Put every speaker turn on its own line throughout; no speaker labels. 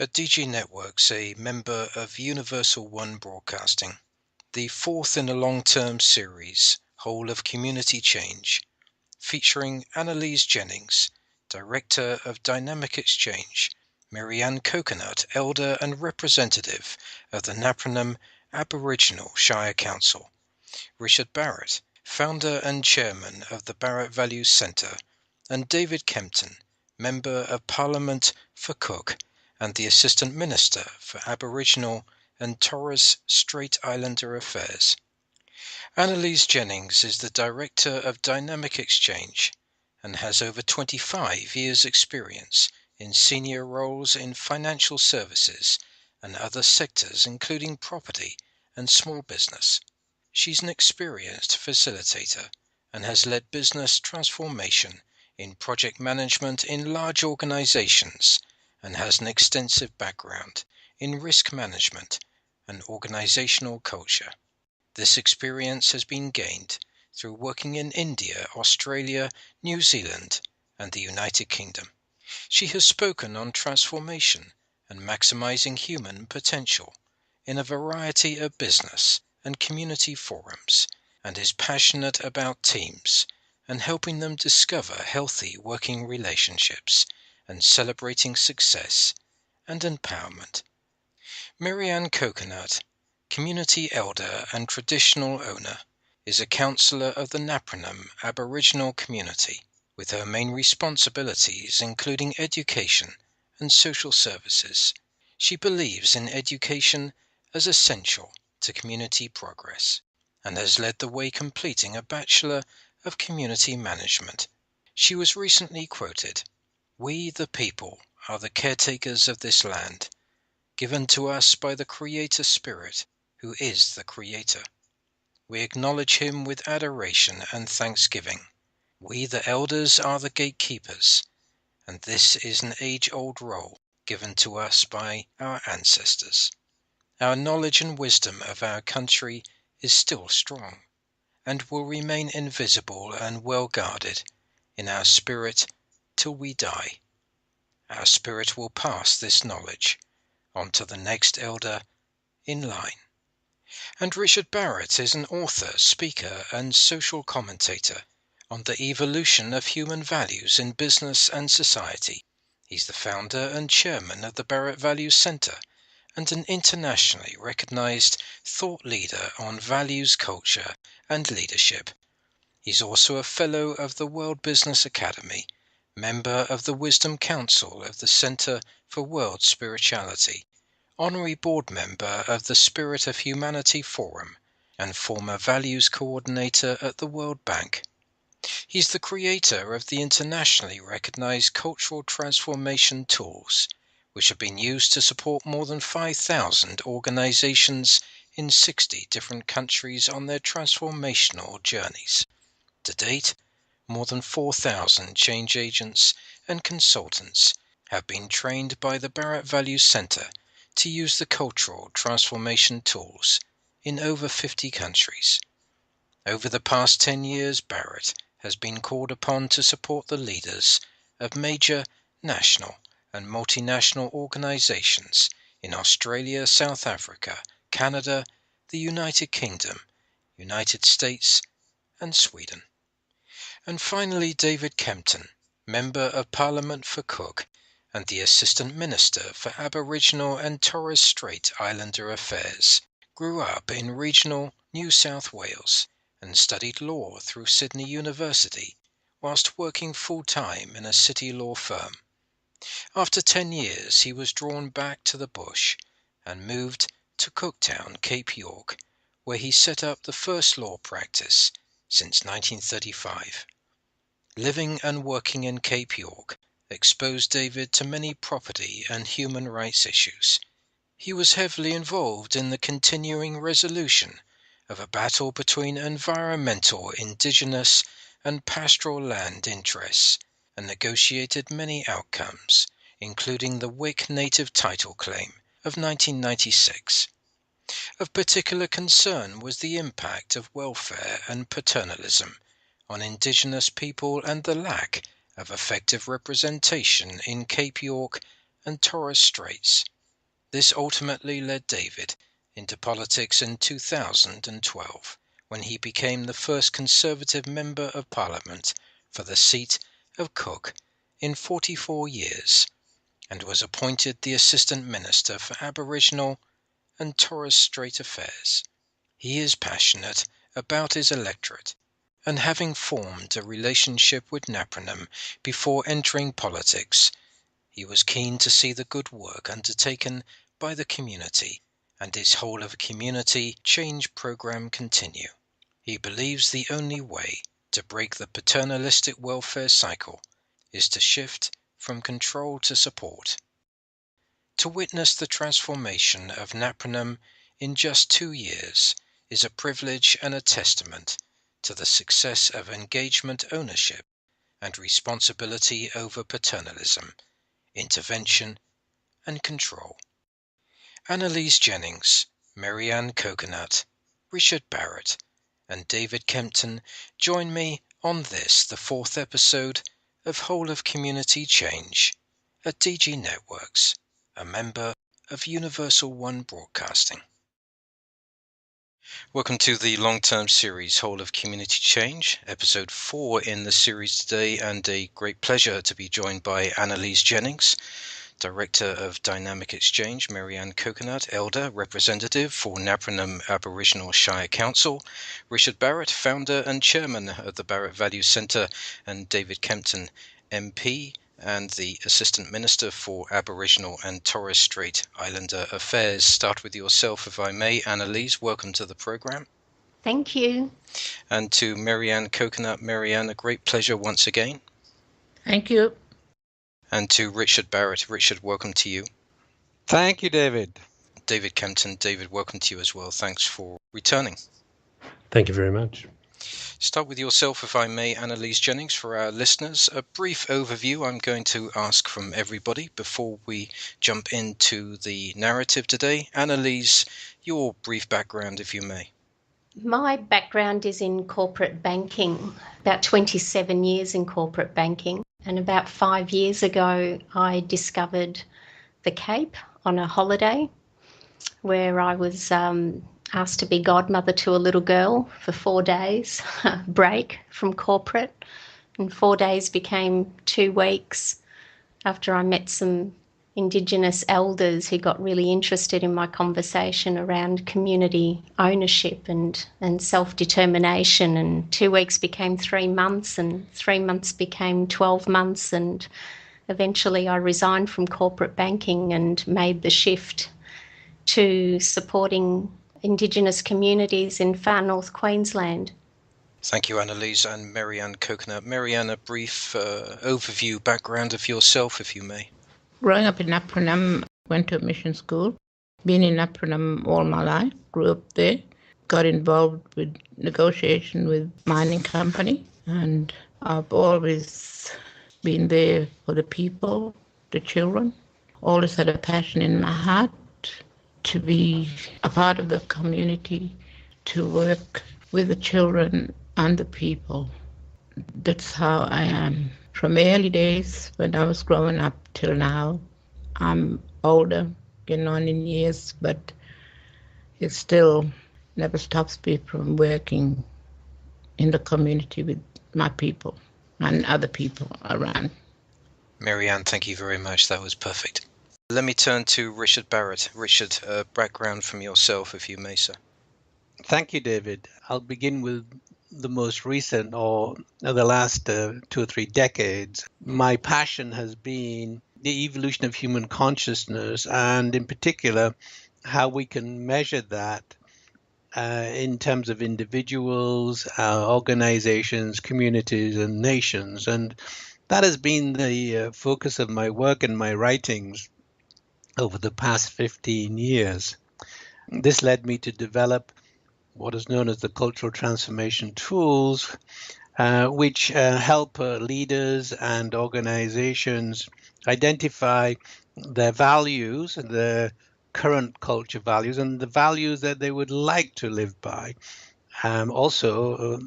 At DG Networks, a member of Universal One Broadcasting, the fourth in a long-term series, Whole of Community Change, featuring Annalise Jennings, Director of Dynamic Exchange, Maryanne Coconut, Elder and Representative of the Napranum Aboriginal Shire Council, Richard Barrett, Founder and Chairman of the Barrett Values Centre, and David Kempton, Member of Parliament for Cook and the Assistant Minister for Aboriginal and Torres Strait Islander Affairs. Annalise Jennings is the Director of Dynamic Exchange and has over 25 years' experience in senior roles in financial services and other sectors including property and small business. She's an experienced facilitator and has led business transformation in project management in large organizations and has an extensive background in risk management and organizational culture. This experience has been gained through working in India, Australia, New Zealand, and the United Kingdom. She has spoken on transformation and maximizing human potential in a variety of business and community forums, and is passionate about teams and helping them discover healthy working relationships and celebrating success and empowerment. Maryanne Coconut, community elder and traditional owner, is a councillor of the Napranum Aboriginal community, with her main responsibilities including education and social services. She believes in education as essential to community progress and has led the way completing a Bachelor of Community Management. She was recently quoted, "We the people are the caretakers of this land, given to us by the Creator Spirit, who is the Creator. We acknowledge Him with adoration and thanksgiving. We the elders are the gatekeepers, and this is an age-old role given to us by our ancestors. Our knowledge and wisdom of our country is still strong, and will remain invisible and well guarded in our spirit till we die. Our spirit will pass this knowledge on to the next elder in line." And Richard Barrett is an author, speaker, and social commentator on the evolution of human values in business and society. He's the founder and chairman of the Barrett Values Centre and an internationally recognized thought leader on values, culture, and leadership. He's also a fellow of the World Business Academy, member of the Wisdom Council of the Centre for World Spirituality, honorary board member of the Spirit of Humanity Forum, and former values coordinator at the World Bank. He's the creator of the internationally recognized cultural transformation tools, which have been used to support more than 5,000 organizations in 60 different countries on their transformational journeys. To date, more than 4,000 change agents and consultants have been trained by the Barrett Values Centre to use the cultural transformation tools in over 50 countries. Over the past 10 years, Barrett has been called upon to support the leaders of major national and multinational organizations in Australia, South Africa, Canada, the United Kingdom, United States, and Sweden. And finally, David Kempton, Member of Parliament for Cook and the Assistant Minister for Aboriginal and Torres Strait Islander Affairs, grew up in regional New South Wales and studied law through Sydney University whilst working full-time in a city law firm. After 10 years he was drawn back to the bush and moved to Cooktown, Cape York, where he set up the first law practice since 1935. Living and working in Cape York exposed David to many property and human rights issues. He was heavily involved in the continuing resolution of a battle between environmental, indigenous and pastoral land interests and negotiated many outcomes, including the Wick Native Title Claim of 1996. Of particular concern was the impact of welfare and paternalism on Indigenous people and the lack of effective representation in Cape York and Torres Straits. This ultimately led David into politics in 2012, when he became the first Conservative Member of Parliament for the seat of Cook in 44 years, and was appointed the Assistant Minister for Aboriginal and Torres Strait Affairs. He is passionate about his electorate, and having formed a relationship with Napranum before entering politics, he was keen to see the good work undertaken by the community and his whole of community change program continue. He believes the only way to break the paternalistic welfare cycle is to shift from control to support. To witness the transformation of Napranum in just 2 years is a privilege and a testament to the success of engagement ownership and responsibility over paternalism, intervention and control. Annalise Jennings, Maryanne Coconut, Richard Barrett and David Kempton join me on this, the 4th episode of Whole of Community Change at DG Networks, a member of Universal One Broadcasting. Welcome to the long-term series Whole of Community Change, episode 4 in the series today, and a great pleasure to be joined by Annalise Jennings, Director of Dynamic Exchange, Maryanne Coconut, Elder Representative for Napranum Aboriginal Shire Council, Richard Barrett, Founder and Chairman of the Barrett Value Centre, and David Kempton, MP and the Assistant Minister for Aboriginal and Torres Strait Islander Affairs. Start with yourself, if I may. Annalise, welcome to the programme.
Thank you.
And to Maryanne Coconut. Maryanne, a great pleasure once again.
Thank you.
And to Richard Barrett. Richard, welcome to you.
Thank you, David.
David Kempton. David, welcome to you as well. Thanks for returning.
Thank you very much.
Start with yourself, if I may, Annalise Jennings, for our listeners. A brief overview I'm going to ask from everybody before we jump into the narrative today. Annalise, your brief background, if you may.
My background is in corporate banking, about 27 years in corporate banking. And about 5 years ago, I discovered the Cape on a holiday where I was asked to be godmother to a little girl for 4 days, break from corporate. And 4 days became 2 weeks after I met some Indigenous elders who got really interested in my conversation around community ownership and self-determination. And 2 weeks became 3 months, and 3 months became 12 months. And eventually I resigned from corporate banking and made the shift to supporting Indigenous communities in far north Queensland.
Thank you, Annalise. And Maryanne Coconut. Maryanne, a brief overview, background of yourself, if you may.
Growing up in Napranum, went to a mission school. Been in Napranum all my life, grew up there. Got involved with negotiation with mining company, and I've always been there for the people, the children. Always had a passion in my heart to be a part of the community, to work with the children and the people. That's how I am. From early days when I was growing up till now, I'm older, getting on in years, but it still never stops me from working in the community with my people and other people around.
Maryanne, thank you very much. That was perfect. Let me turn to Richard Barrett. Richard, background from yourself, if you may, sir.
Thank you, David. I'll begin with the most recent, or the last 2 or 3 decades. My passion has been the evolution of human consciousness, and in particular, how we can measure that in terms of individuals, organizations, communities, and nations. And that has been the focus of my work and my writings over the past 15 years. This led me to develop what is known as the cultural transformation tools, which help leaders and organizations identify their values, their current culture values, and the values that they would like to live by. Also,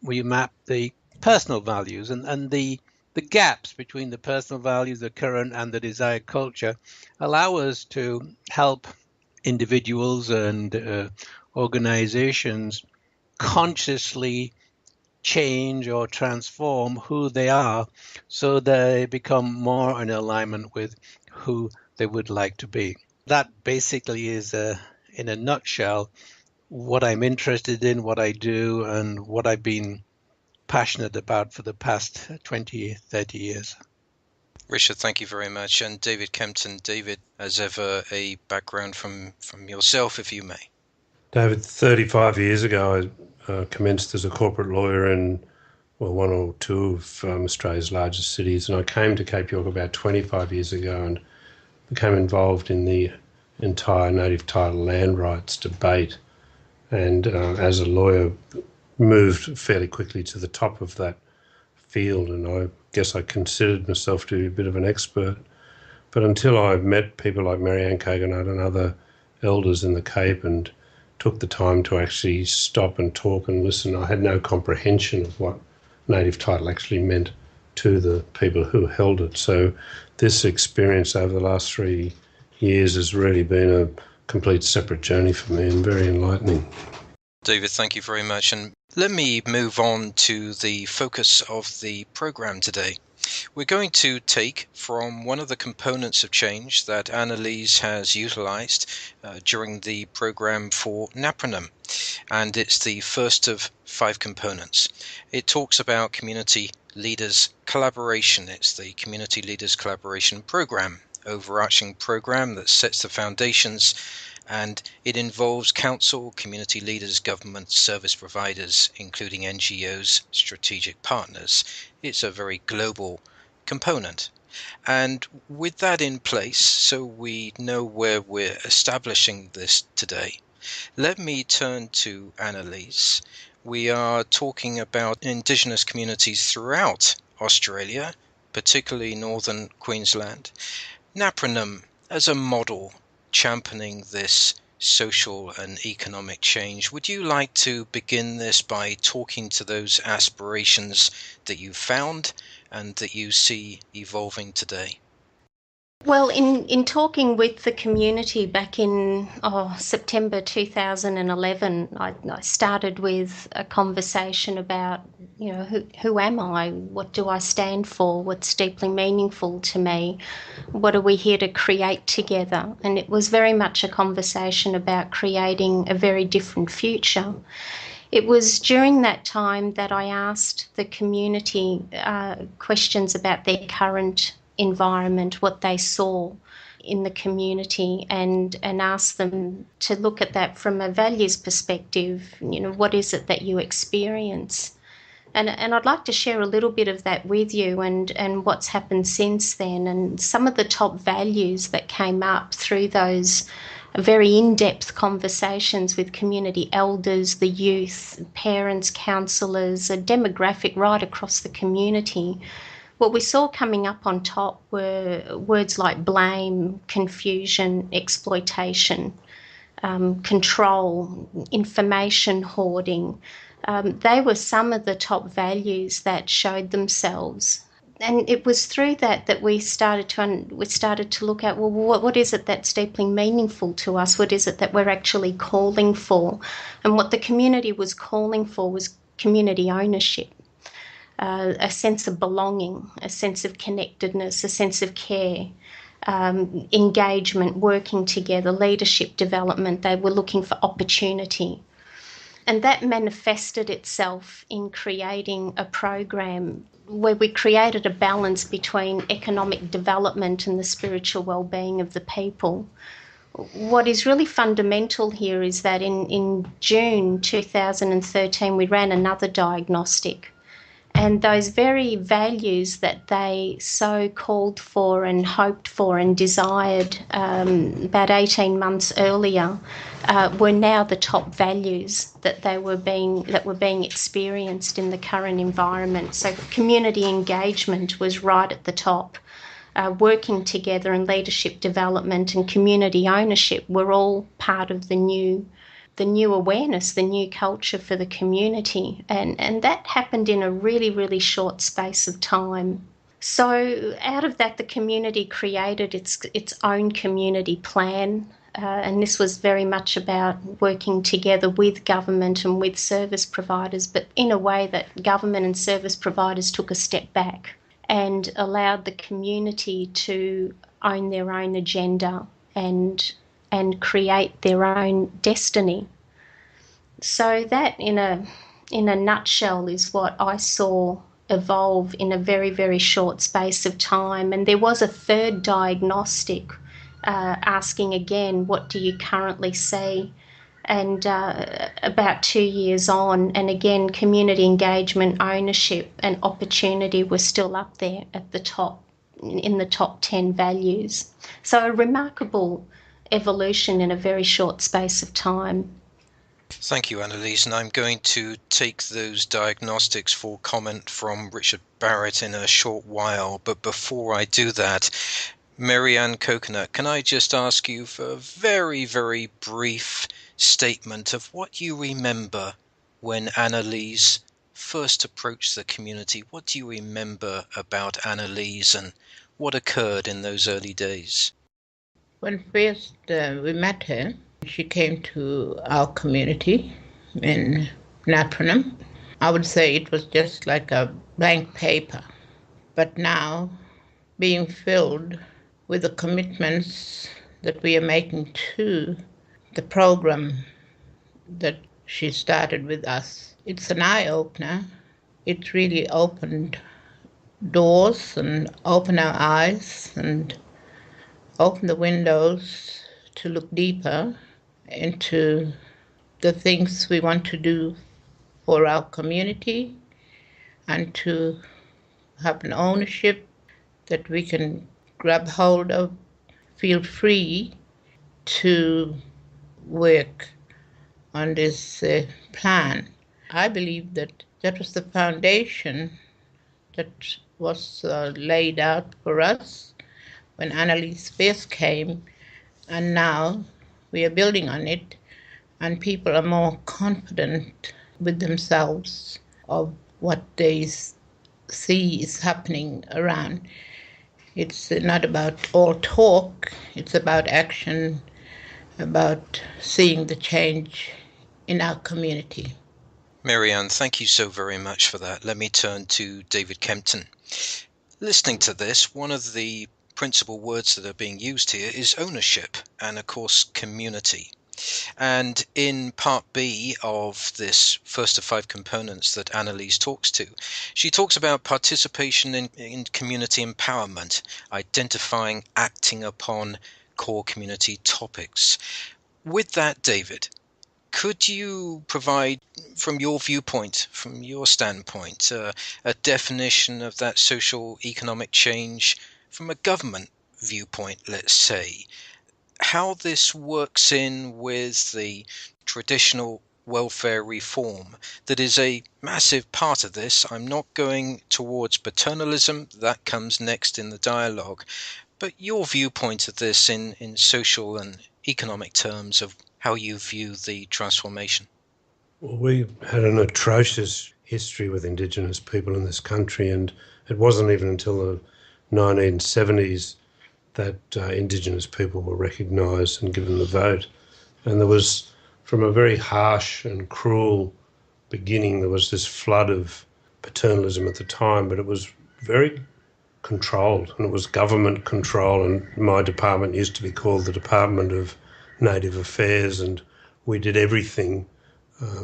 we map the personal values and the the gaps between the personal values, the current and the desired culture, allow us to help individuals and organizations consciously change or transform who they are so they become more in alignment with who they would like to be. That basically is, in a nutshell, what I'm interested in, what I do, and what I've been passionate about for the past 20, 30 years.
Richard, thank you very much. And David Kempton, David, as ever, a background from yourself, if you may.
David, 35 years ago, I commenced as a corporate lawyer in one or two of Australia's largest cities, and I came to Cape York about 25 years ago and became involved in the entire native title land rights debate, and as a lawyer moved fairly quickly to the top of that field, and I guess I considered myself to be a bit of an expert. But until I met people like Maryanne and other elders in the Cape and took the time to actually stop and talk and listen, I had no comprehension of what native title actually meant to the people who held it. So this experience over the last 3 years has really been a complete separate journey for me and very enlightening.
David, thank you very much. And let me move on to the focus of the program today. We're going to take from one of the components of change that Annalise has utilized during the program for Napranum, and it's the first of 5 components. It talks about community leaders collaboration. It's the Community Leaders Collaboration Program, overarching program that sets the foundations, and it involves council, community leaders, government, service providers, including NGOs, strategic partners. It's a very global component. And with that in place, so we know where we're establishing this today, let me turn to Annalise. We are talking about Indigenous communities throughout Australia, particularly northern Queensland. Napranum as a model championing this social and economic change. Would you like to begin this by talking to those aspirations that you found and that you see evolving today?
Well, in talking with the community back in September 2011, I started with a conversation about, who am I? What do I stand for? What's deeply meaningful to me? What are we here to create together? And it was very much a conversation about creating a very different future. It was during that time that I asked the community questions about their current environment, what they saw in the community, and asked them to look at that from a values perspective. What is it that you experience? And I'd like to share a little bit of that with you and what's happened since then, and some of the top values that came up through those very in-depth conversations with community elders, the youth, parents, councillors, a demographic right across the community. What we saw coming up on top were words like blame, confusion, exploitation, control, information hoarding. They were some of the top values that showed themselves. And it was through that we started to look at, well, what is it that's deeply meaningful to us? What is it that we're actually calling for? And what the community was calling for was community ownership. A sense of belonging, a sense of connectedness, a sense of care, engagement, working together, leadership development. They were looking for opportunity. And that manifested itself in creating a program where we created a balance between economic development and the spiritual well-being of the people. What is really fundamental here is that in June 2013 we ran another diagnostic. And those very values that they so called for and hoped for and desired about 18 months earlier were now the top values that were being experienced in the current environment. So community engagement was right at the top. Working together and leadership development and community ownership were all part of the new awareness, the new culture for the community. And that happened in a really, really short space of time. So out of that, the community created its own community plan, and this was very much about working together with government and with service providers, but in a way that government and service providers took a step back and allowed the community to own their own agenda and create their own destiny. So that, in a nutshell, is what I saw evolve in a very, very short space of time. And there was a third diagnostic asking again, what do you currently see? And about 2 years on, and again, community engagement, ownership and opportunity were still up there at the top, in the top 10 values. So a remarkable evolution in a very short space of time.
Thank you, Annalise, and I'm going to take those diagnostics for comment from Richard Barrett in a short while. But before I do that, Maryanne Coconut, can I just ask you for a very, very brief statement of what you remember when Annalise first approached the community? What do you remember about Annalise and what occurred in those early days?
When first we met her, she came to our community in Natronam. I would say it was just like a blank paper. But now, being filled with the commitments that we are making to the program that she started with us, it's an eye-opener. It really opened doors and opened our eyes and opened the windows to look deeper into the things we want to do for our community and to have an ownership that we can grab hold of, feel free to work on this plan. I believe that that was the foundation that was laid out for us when Annalise first came, and now we are building on it, and people are more confident with themselves of what they see is happening around. It's not about all talk, it's about action, about seeing the change in our community.
Maryanne, thank you so very much for that. Let me turn to David Kempton. Listening to this, one of the principal words that are being used here is ownership and, of course, community. And in part B of this first of 5 components that Annalise talks to, she talks about participation in community empowerment, identifying, acting upon core community topics. With that, David, could you provide, from your viewpoint, from your standpoint, a definition of that social economic change from a government viewpoint, let's say, how this works in with the traditional welfare reform that is a massive part of this? I'm not going towards paternalism, that comes next in the dialogue, but your viewpoint of this in social and economic terms of how you view the transformation.
Well, we had an atrocious history with Indigenous people in this country, and it wasn't even until the 1970s that Indigenous people were recognised and given the vote. And there was, from a very harsh and cruel beginning, there was this flood of paternalism at the time, but it was very controlled, and it was government control, and my department used to be called the Department of Native Affairs, and we did everything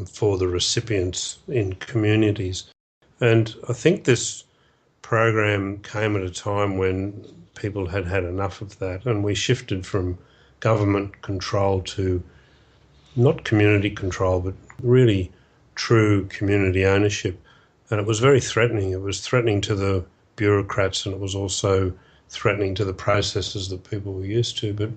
for the recipients in communities. And I think this program came at a time when people had had enough of that, and we shifted from government control to not community control, but really true community ownership. And it was very threatening. It was threatening to the bureaucrats, and it was also threatening to the processes that people were used to. But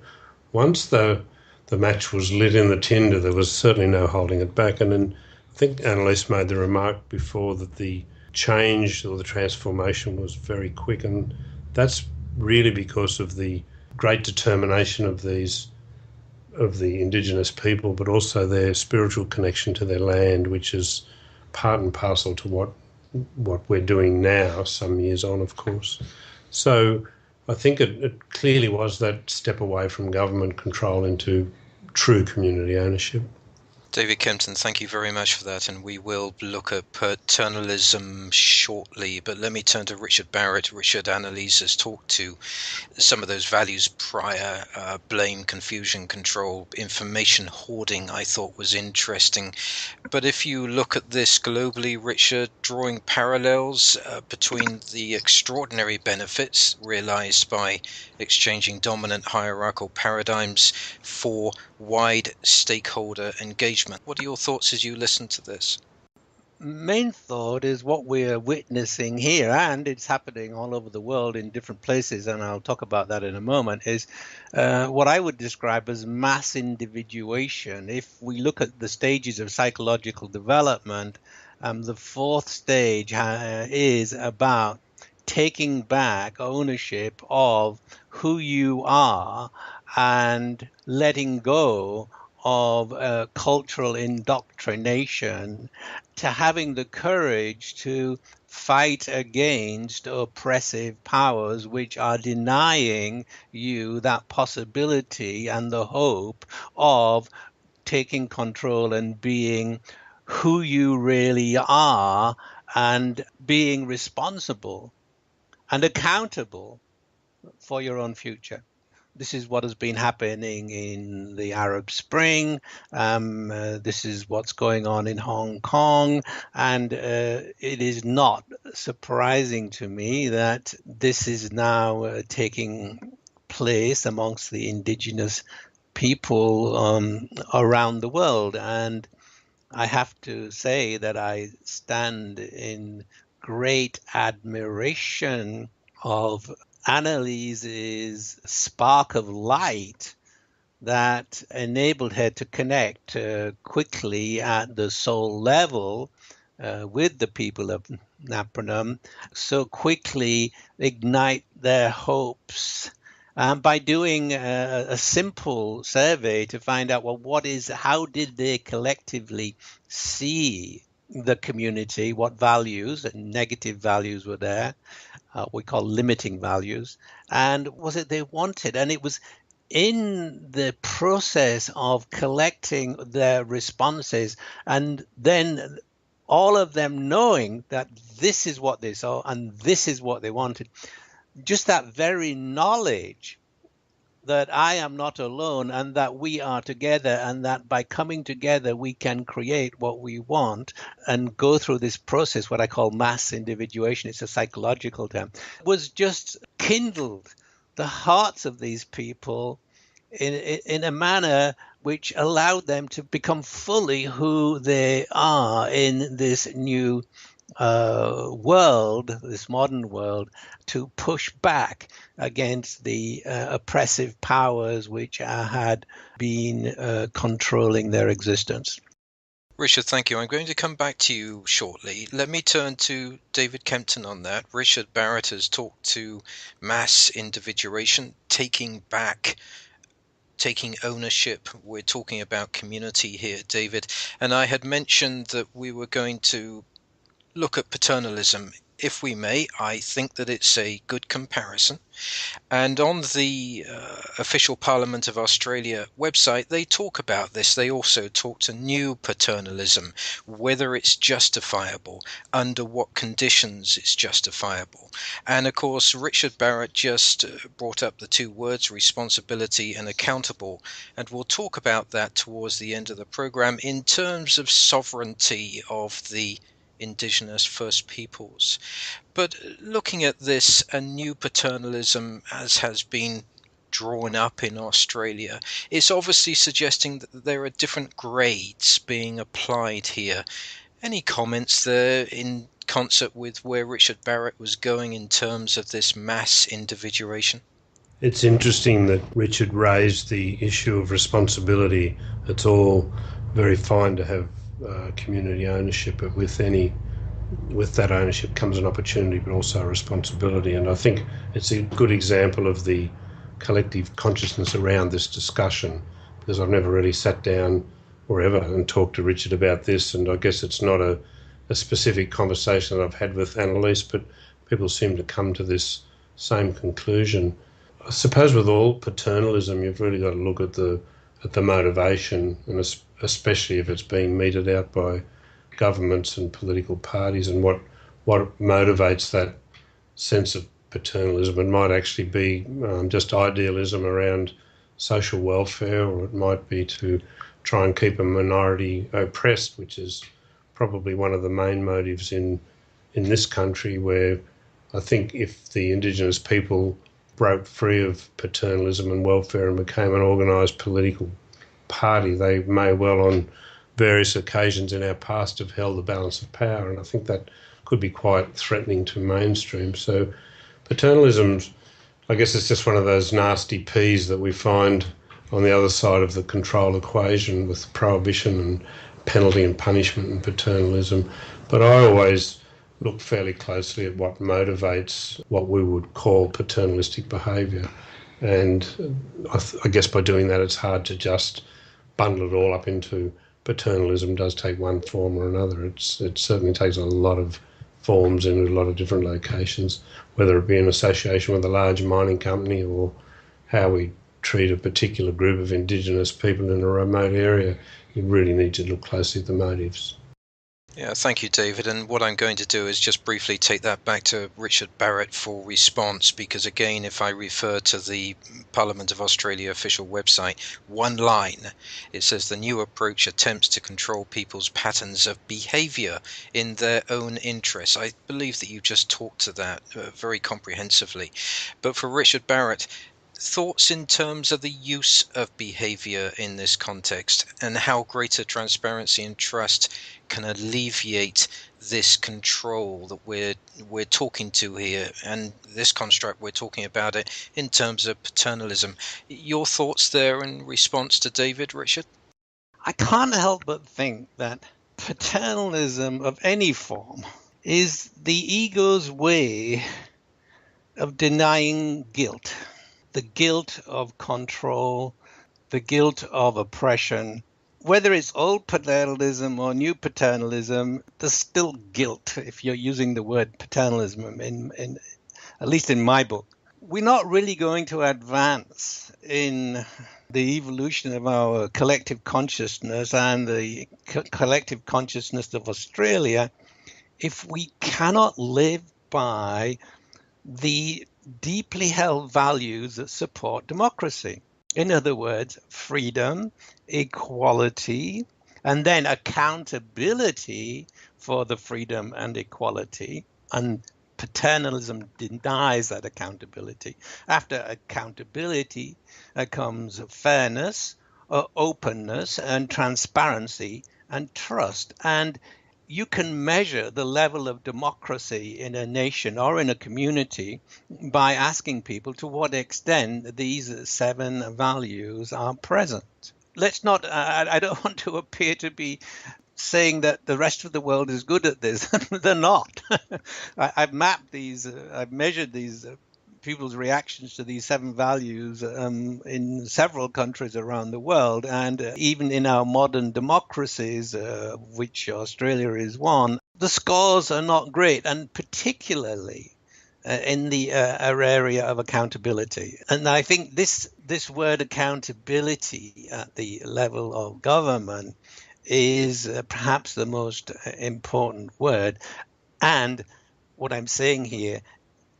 once the match was lit in the tinder, there was certainly no holding it back. And then I think Annalise made the remark before that the change or the transformation was very quick, and that's really because of the great determination of the Indigenous people, but also their spiritual connection to their land, which is part and parcel to what what we're doing now, some years on, of course. So I think it clearly was that step away from government control into true community ownership.
David Kempton, thank you very much for that, and we will look at paternalism shortly, but let me turn to Richard Barrett. Richard, Annalise has talked to some of those values prior, blame, confusion, control, information hoarding, I thought was interesting. But if you look at this globally, Richard, drawing parallels between the extraordinary benefits realized by exchanging dominant hierarchical paradigms for wide stakeholder engagement. What are your thoughts as you listen to this?
Main thought is what we're witnessing here, and it's happening all over the world in different places, and I'll talk about that in a moment, is what I would describe as mass individuation. If we look at the stages of psychological development, the fourth stage is about taking back ownership of who you are and letting go of cultural indoctrination, to having the courage to fight against oppressive powers which are denying you that possibility and the hope of taking control and being who you really are and being responsible and accountable for your own future. This is what has been happening in the Arab Spring. This is what's going on in Hong Kong. And it is not surprising to me that this is now taking place amongst the indigenous people around the world. And I have to say that I stand in great admiration of Annalise's spark of light that enabled her to connect quickly at the soul level with the people of Napranum, so quickly ignite their hopes by doing a simple survey to find out, well, how did they collectively see the community, what values and negative values were there, we call limiting values, and was it they wanted. And it was in the process of collecting their responses and then all of them knowing that this is what they saw and this is what they wanted, just that very knowledge that I am not alone and that we are together, and that by coming together we can create what we want and go through this process, what I call mass individuation, it's a psychological term, was just kindled the hearts of these people in a manner which allowed them to become fully who they are in this new world, this modern world, to push back against the oppressive powers which had been controlling their existence.
Richard, thank you. I'm going to come back to you shortly. Let me turn to David Kempton on that. Richard Barrett has talked to mass individuation, taking back, taking ownership. We're talking about community here, David. And I had mentioned that we were going to look at paternalism. If we may, I think that it's a good comparison. And on the official Parliament of Australia website, they talk about this. They also talk to new paternalism, whether it's justifiable, under what conditions it's justifiable. And of course, Richard Barrett just brought up the two words, responsibility and accountable. And we'll talk about that towards the end of the programme in terms of sovereignty of the Indigenous First Peoples. But looking at this, a new paternalism as has been drawn up in Australia, it's obviously suggesting that there are different grades being applied here. Any comments there in concert with where Richard Barrett was going in terms of this mass individuation?
It's interesting that Richard raised the issue of responsibility. It's all very fine to have community ownership, but with that ownership comes an opportunity but also a responsibility. And I think it's a good example of the collective consciousness around this discussion, because I've never really sat down or ever and talked to Richard about this, and I guess it's not a a specific conversation that I've had with Annalise, but people seem to come to this same conclusion. I suppose with all paternalism, you've really got to look at the motivation, and especially if it's being meted out by governments and political parties, and what motivates that sense of paternalism. It might actually be just idealism around social welfare, or it might be to try and keep a minority oppressed, which is probably one of the main motives in this country, where I think if the Indigenous people broke free of paternalism and welfare and became an organised political party, they may well on various occasions in our past have held the balance of power, and I think that could be quite threatening to mainstream. So paternalism, I guess it's just one of those nasty peas that we find on the other side of the control equation with prohibition and penalty and punishment and paternalism. But I always look fairly closely at what motivates what we would call paternalistic behaviour. And I guess by doing that, it's hard to just bundle it all up into paternalism does take one form or another. It certainly takes a lot of forms in a lot of different locations, whether it be in association with a large mining company or how we treat a particular group of Indigenous people in a remote area. You really need to look closely at the motives.
Yeah, thank you, David. And what I'm going to do is just briefly take that back to Richard Barrett for response, because again, if I refer to the Parliament of Australia official website, one line, it says the new approach attempts to control people's patterns of behaviour in their own interests. I believe that you just talked to that very comprehensively. But for Richard Barrett, thoughts in terms of the use of behaviour in this context and how greater transparency and trust can alleviate this control that we're talking to here, and this construct we're talking about it in terms of paternalism. Your thoughts there in response to David, Richard?
I can't help but think that paternalism of any form is the ego's way of denying guilt. The guilt of control, the guilt of oppression. Whether it's old paternalism or new paternalism, there's still guilt if you're using the word paternalism, in at least in my book. We're not really going to advance in the evolution of our collective consciousness and the collective consciousness of Australia if we cannot live by the deeply held values that support democracy. In other words, freedom, equality, and then accountability for the freedom and equality. And paternalism denies that accountability. After accountability comes fairness, openness, and transparency and trust. And you can measure the level of democracy in a nation or in a community by asking people to what extent these 7 values are present. Let's not, I don't want to appear to be saying that the rest of the world is good at this. They're not. I've mapped these, I've measured these people's reactions to these 7 values in several countries around the world, and even in our modern democracies, which Australia is one, the scores are not great, and particularly in the area of accountability. And I think this word accountability at the level of government is perhaps the most important word. And what I'm saying here,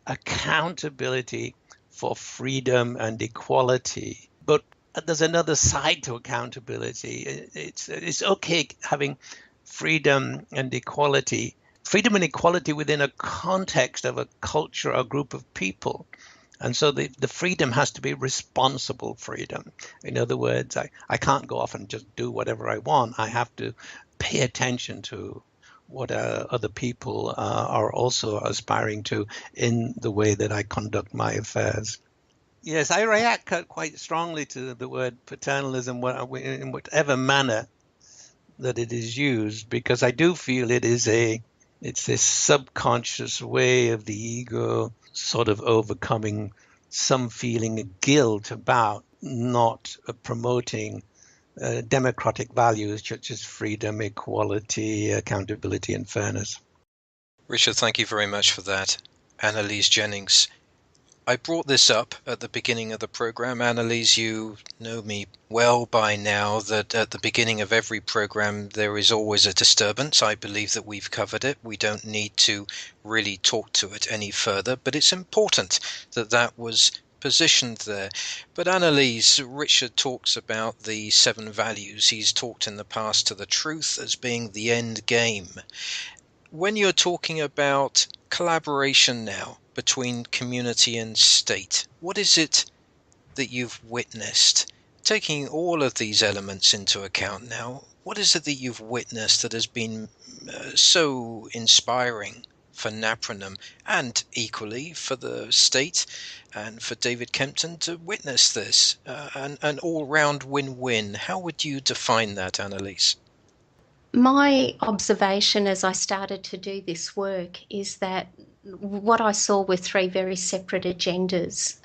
accountability for freedom and equality. But there's another side to accountability. It's okay having freedom and equality within a context of a culture or group of people. And so the freedom has to be responsible freedom. In other words, I can't go off and just do whatever I want. I have to pay attention to what other people are also aspiring to in the way that I conduct my affairs. Yes, I react quite strongly to the word paternalism in whatever manner that it is used, because I do feel it's this subconscious way of the ego sort of overcoming some feeling of guilt about not promoting democratic values such as freedom, equality, accountability, and fairness.
Richard, thank you very much for that. Annalise Jennings. I brought this up at the beginning of the program. Annalise, you know me well by now that at the beginning of every program there is always a disturbance. I believe that we've covered it. We don't need to really talk to it any further, but it's important that that was positioned there. But Annalise, Richard talks about the 7 values. He's talked in the past to the truth as being the end game. When you're talking about collaboration now between community and state, what is it that you've witnessed? Taking all of these elements into account now, what is it that you've witnessed that has been so inspiring for Napranum and equally for the state and for David Kempton to witness this? An all-round win-win. How would you define that, Annalise?
My observation as I started to do this work is that what I saw were 3 very separate agendas,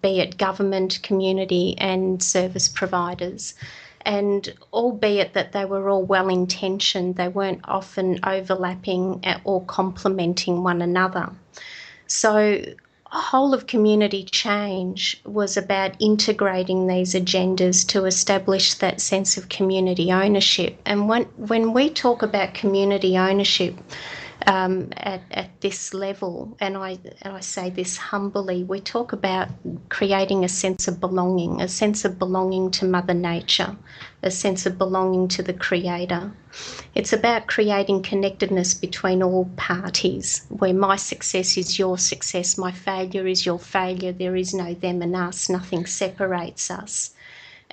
be it government, community and service providers. And albeit that they were all well-intentioned, they weren't often overlapping or complementing one another. So whole of community change was about integrating these agendas to establish that sense of community ownership. And when we talk about community ownership at this level, and I say this humbly, we talk about creating a sense of belonging to Mother Nature, a sense of belonging to the Creator. It's about creating connectedness between all parties, where my success is your success, my failure is your failure, there is no them and us, nothing separates us,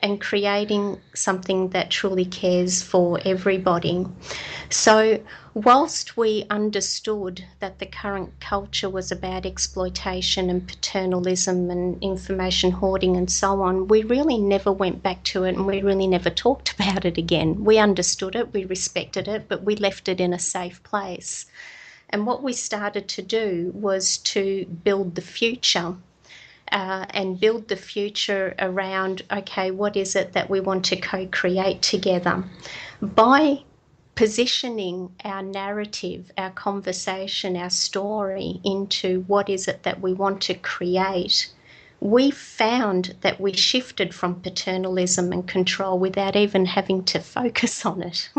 and creating something that truly cares for everybody. So whilst we understood that the current culture was about exploitation and paternalism and information hoarding and so on, we really never went back to it and we really never talked about it again. We understood it, we respected it, but we left it in a safe place. And what we started to do was to build the future. And build the future around, okay, what is it that we want to co-create together? By positioning our narrative, our conversation, our story into what is it that we want to create, we found that we shifted from paternalism and control without even having to focus on it.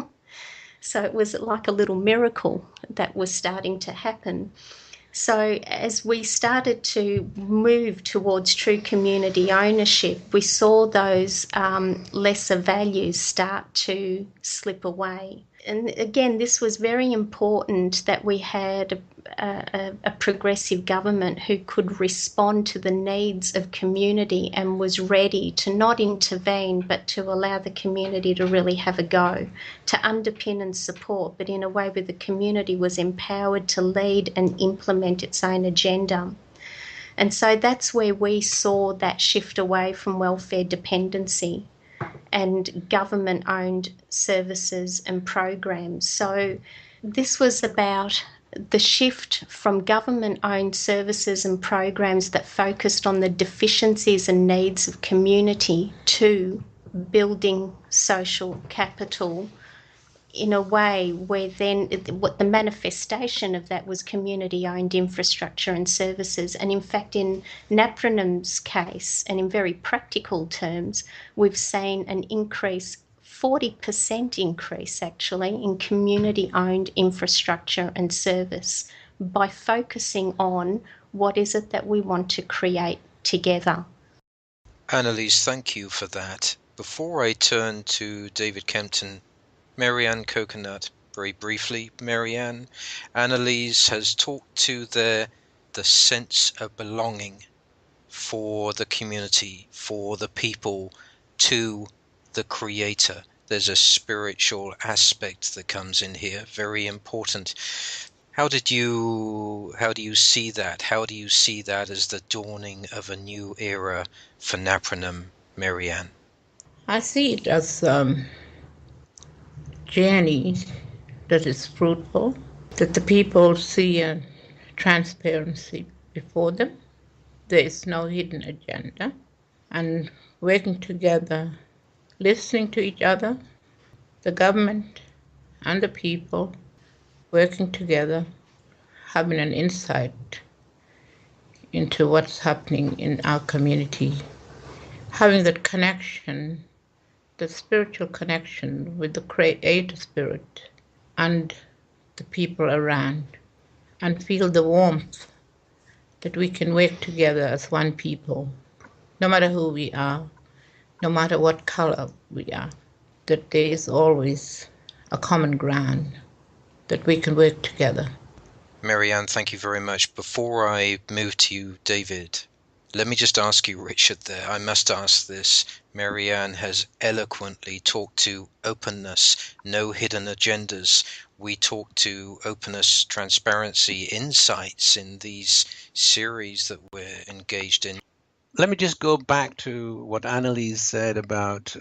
So it was like a little miracle that was starting to happen. So as we started to move towards true community ownership, we saw those lesser values start to slip away. And again, this was very important that we had a progressive government who could respond to the needs of community and was ready to not intervene but to allow the community to really have a go, to underpin and support, but in a way where the community was empowered to lead and implement its own agenda. And so that's where we saw that shift away from welfare dependency and government-owned services and programs. So this was about the shift from government-owned services and programs that focused on the deficiencies and needs of community to building social capital in a way where then what the manifestation of that was community-owned infrastructure and services. And in fact, in Napranum's case, and in very practical terms, we've seen an increase, 40% increase actually, in community-owned infrastructure and service by focusing on what is it that we want to create together.
Annalise, thank you for that. Before I turn to David Kempton, Maryanne Coconut, very briefly. Maryanne, Annalise has talked to the sense of belonging for the community, for the people, to the Creator. There's a spiritual aspect that comes in here, very important. How do you see that? How do you see that as the dawning of a new era for Napranum, Maryanne?
I see it as journey that is fruitful, that the people see a transparency before them. There is no hidden agenda, and working together listening to each other, the government and the people working together, having an insight into what's happening in our community, having that connection, the spiritual connection with the Creator Spirit and the people around, and feel the warmth that we can work together as one people, no matter who we are, no matter what color we are, that there is always a common ground that we can work together.
Maryanne, thank you very much. Before I move to you, David, let me just ask you, Richard, there. I must ask this. Maryanne has eloquently talked to openness, no hidden agendas. We talk to openness, transparency, insights in these series that we're engaged in.
Let me just go back to what Annalise said about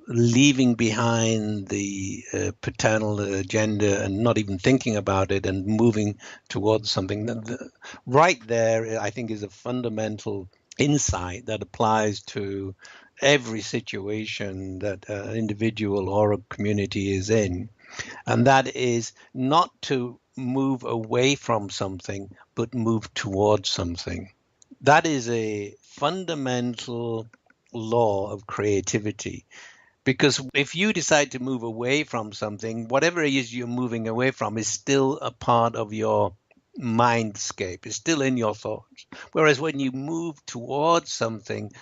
leaving behind the paternal agenda and not even thinking about it and moving towards something. Right there, I think, is a fundamental insight that applies to every situation that an individual or a community is in. And that is not to move away from something, but move towards something. That is a fundamental law of creativity. Because if you decide to move away from something, whatever it is you're moving away from is still a part of your mindscape, it's still in your thoughts. Whereas when you move towards something,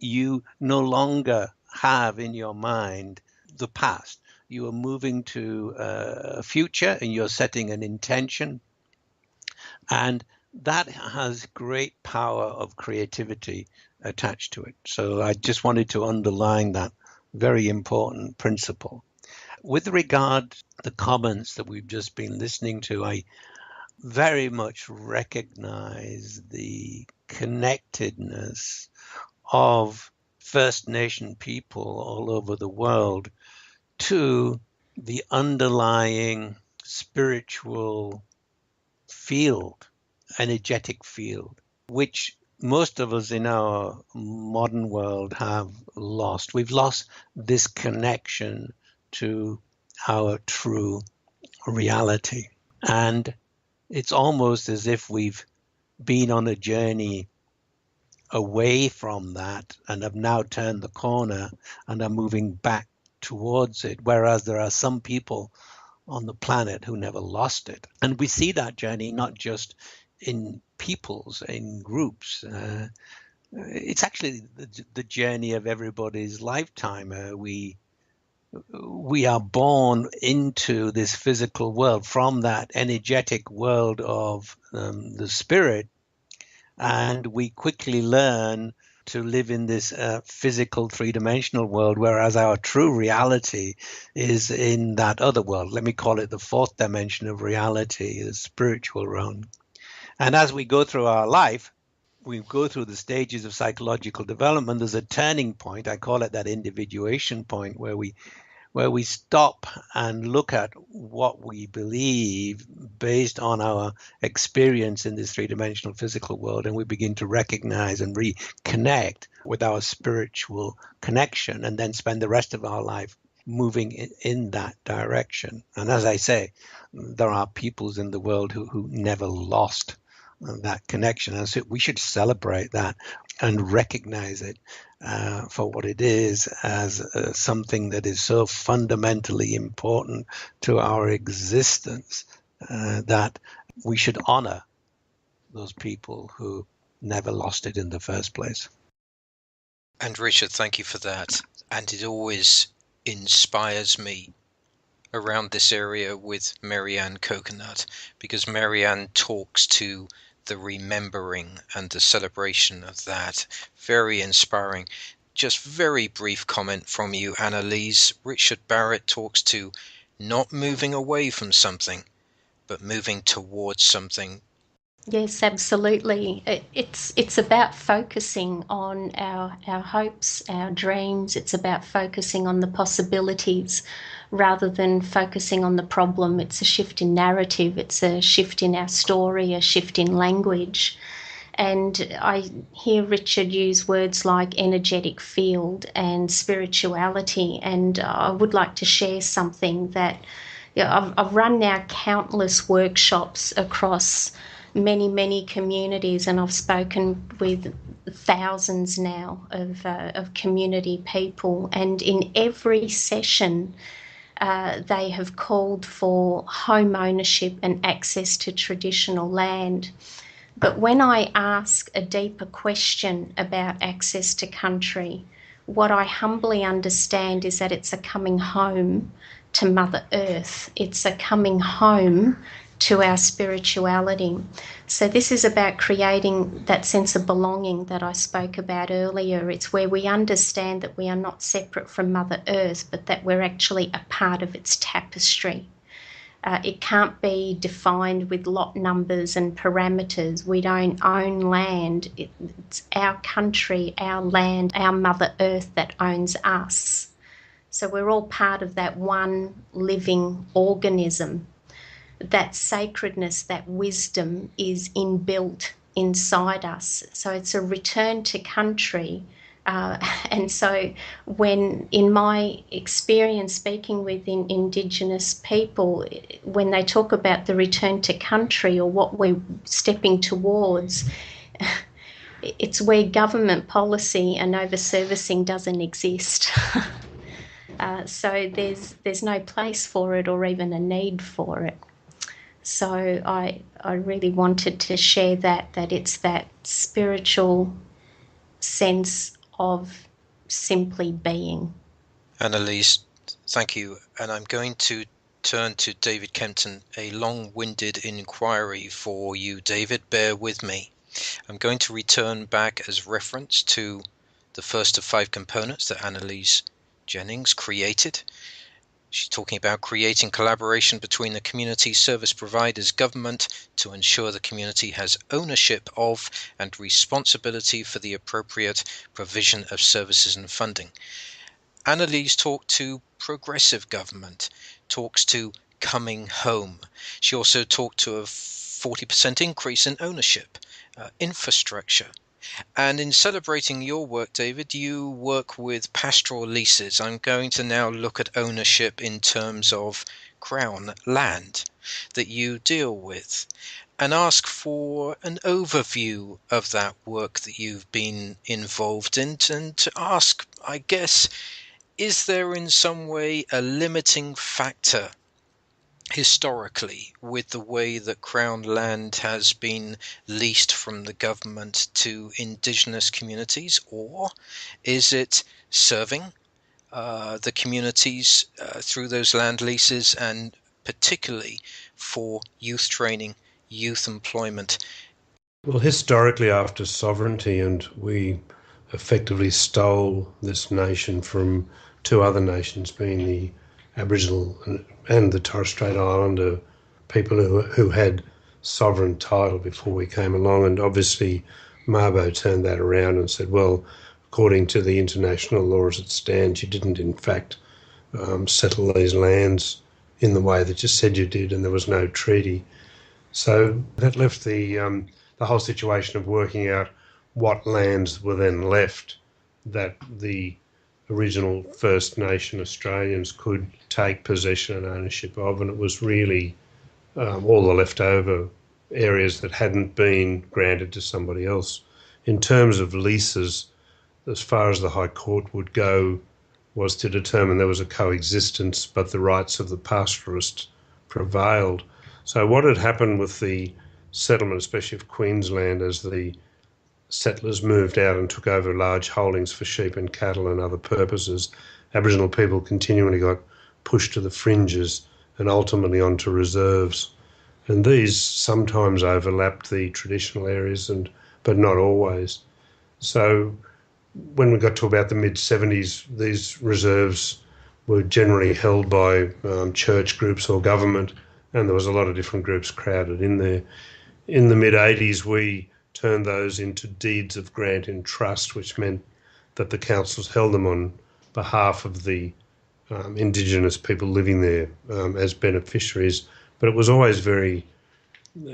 you no longer have in your mind the past. You are moving to a future and you're setting an intention. And that has great power of creativity attached to it. So I just wanted to underline that very important principle. With regard to the comments that we've just been listening to, I very much recognize the connectedness of First Nation people all over the world to the underlying spiritual field, energetic field, which most of us in our modern world have lost. We've lost this connection to our true reality. And it's almost as if we've been on a journey away from that and have now turned the corner and are moving back towards it. Whereas there are some people on the planet who never lost it. And we see that journey not just in peoples, in groups. It's actually the journey of everybody's lifetime. We are born into this physical world from that energetic world of the spirit, and we quickly learn to live in this physical three-dimensional world, whereas our true reality is in that other world. Let me call it the fourth dimension of reality, the spiritual realm. And as we go through our life, we go through the stages of psychological development. There's a turning point. I call it that individuation point, where we stop and look at what we believe based on our experience in this three-dimensional physical world, and we begin to recognize and reconnect with our spiritual connection, and then spend the rest of our life moving in that direction. And as I say, there are peoples in the world who never lost that connection, and so we should celebrate that and recognize it for what it is, as something that is so fundamentally important to our existence, that we should honor those people who never lost it in the first place.
And Richard, thank you for that. And it always inspires me around this area with Maryanne Coconut, because Maryanne talks to the remembering and the celebration of that. Very inspiring. Just very brief comment from you, Annalise. Richard Barrett talks to not moving away from something, but moving towards something.
Yes, absolutely. It's about focusing on our hopes, our dreams. It's about focusing on the possibilities rather than focusing on the problem. It's a shift in narrative. It's a shift in our story, a shift in language. And I hear Richard use words like energetic field and spirituality, and I would like to share something that I've run now countless workshops across many communities, and I've spoken with thousands now of community people, and in every session they have called for home ownership and access to traditional land. But when I ask a deeper question about access to country, what I humbly understand is that it's a coming home to Mother Earth. It's a coming home to our spirituality. So this is about creating that sense of belonging that I spoke about earlier. It's where we understand that we are not separate from Mother Earth, but that we're actually a part of its tapestry. It can't be defined with lot numbers and parameters. We don't own land. It's our country, our land, our Mother Earth that owns us. So we're all part of that one living organism. That sacredness, that wisdom is inbuilt inside us. So it's a return to country. And so when, in my experience speaking with Indigenous people, when they talk about the return to country or what we're stepping towards, it's where government policy and over-servicing doesn't exist. So there's no place for it or even a need for it. So I really wanted to share that it's that spiritual sense of simply being.
Annalise, thank you. And I'm going to turn to David Kempton, a long-winded inquiry for you. David, bear with me. I'm going to return back as reference to the first of 5 components that Annalise Jennings created. She's talking about creating collaboration between the community service providers, government, to ensure the community has ownership of and responsibility for the appropriate provision of services and funding. Annalise talked to progressive government, talks to coming home. She also talked to a 40% increase in ownership, infrastructure. And in celebrating your work, David, you work with pastoral leases. I'm going to now look at ownership in terms of Crown land that you deal with and ask for an overview of that work that you've been involved in, and to ask, I guess, is there in some way a limiting factor historically with the way that Crown land has been leased from the government to Indigenous communities, or is it serving the communities through those land leases, and particularly for youth training, youth employment?
Well, historically, after sovereignty, and we effectively stole this nation from 2 other nations, being the Aboriginal and the Torres Strait Islander people who had sovereign title before we came along. And obviously Mabo turned that around and said, well, according to the international law as it stands, you didn't in fact settle these lands in the way that you said you did, and there was no treaty. So that left the whole situation of working out what lands were then left that the original First Nation Australians could take possession and ownership of, and it was really all the leftover areas that hadn't been granted to somebody else. In terms of leases, as far as the High Court would go, was to determine there was a coexistence, but the rights of the pastoralists prevailed. So what had happened with the settlement, especially of Queensland, as the settlers moved out and took over large holdings for sheep and cattle and other purposes, Aboriginal people continually got pushed to the fringes and ultimately onto reserves. And these sometimes overlapped the traditional areas, but not always. So when we got to about the mid-70s, these reserves were generally held by church groups or government, and there was a lot of different groups crowded in there. In the mid-80s, we turned those into deeds of grant in trust, which meant that the councils held them on behalf of the Indigenous people living there as beneficiaries. But it was always very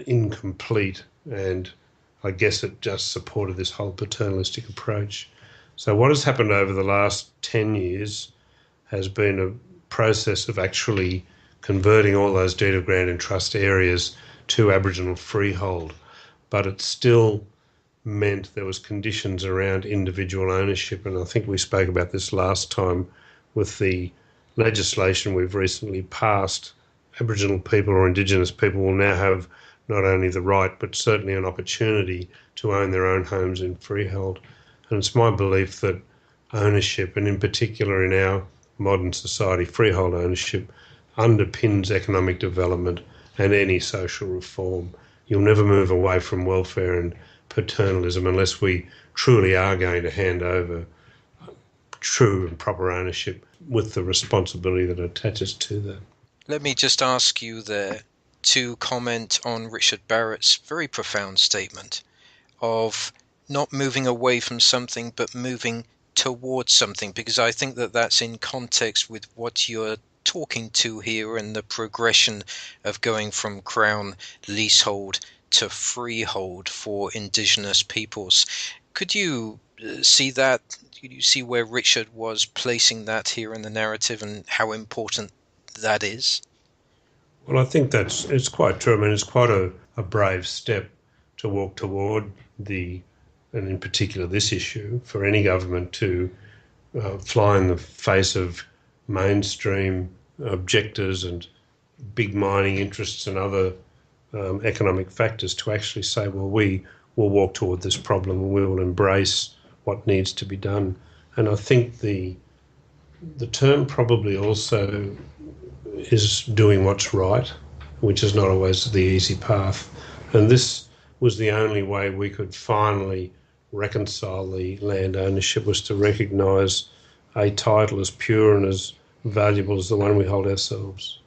incomplete, and I guess it just supported this whole paternalistic approach. So what has happened over the last 10 years has been a process of actually converting all those deed of grant and trust areas to Aboriginal freehold, but it still meant there was conditions around individual ownership, and I think we spoke about this last time with the legislation we've recently passed. Aboriginal people or Indigenous people will now have not only the right but certainly an opportunity to own their own homes in freehold. And it's my belief that ownership, and in particular in our modern society, freehold ownership, underpins economic development and any social reform. You'll never move away from welfare and paternalism unless we truly are going to hand over true and proper ownership with the responsibility that attaches to that.
Let me just ask you there to comment on Richard Barrett's very profound statement of not moving away from something but moving towards something, because I think that that's in context with what you're talking to here and the progression of going from Crown leasehold to freehold for Indigenous peoples. Could you see that? Could you see where Richard was placing that here in the narrative and how important that is?
Well, I think it's quite true. I mean, it's quite a brave step to walk toward and in particular this issue, for any government to fly in the face of mainstream objectors and big mining interests and other economic factors, to actually say, well, we will walk toward this problem and we will embrace what needs to be done. And I think the term probably also is doing what's right, which is not always the easy path. And this was the only way we could finally reconcile the land ownership, was to recognise a title as pure and as valuable as the one we hold ourselves.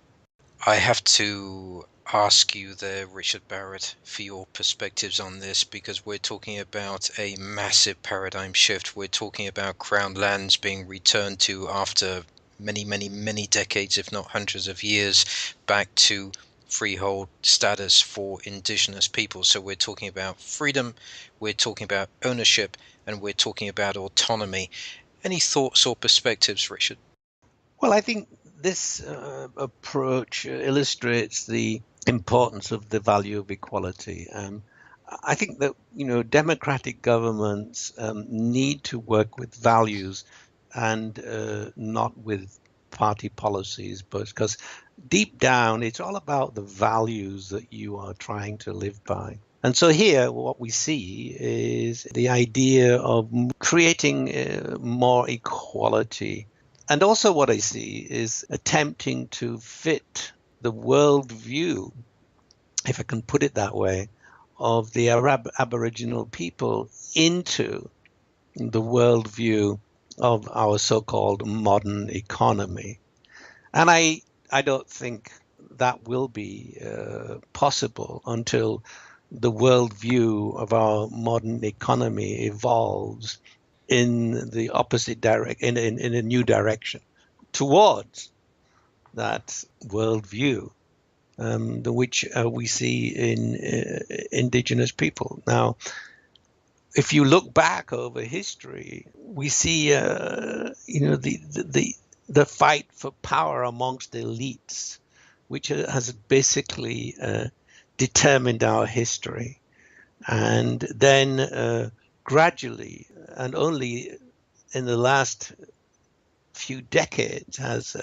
I have to ask you there, Richard Barrett, for your perspectives on this, because we're talking about a massive paradigm shift. We're talking about Crown lands being returned to after many decades, if not hundreds of years, back to freehold status for Indigenous people. So we're talking about freedom, we're talking about ownership, and we're talking about autonomy. Any thoughts or perspectives, Richard?
Well, I think this approach illustrates the importance of the value of equality. I think that, democratic governments need to work with values and not with party policies, but because deep down it's all about the values that you are trying to live by. And so here what we see is the idea of creating more equality. And also what I see is attempting to fit the worldview, if I can put it that way, of the Aboriginal people into the worldview of our so-called modern economy. And I don't think that will be possible until the worldview of our modern economy evolves in the opposite direction, in a new direction towards that worldview, which we see in Indigenous people. Now, if you look back over history, we see, the fight for power amongst elites, which has basically determined our history, and then gradually, and only in the last few decades, has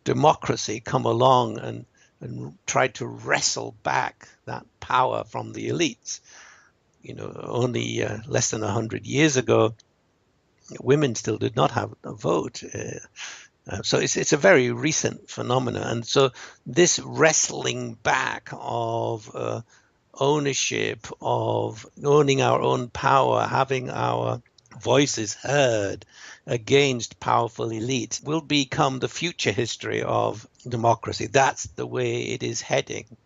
democracy come along and tried to wrestle back that power from the elites. Only less than 100 years ago, women still did not have a vote. So it's a very recent phenomenon. And so this wrestling back of ownership, of owning our own power, having our voices heard against powerful elites, will become the future history of democracy. That's the way it is heading.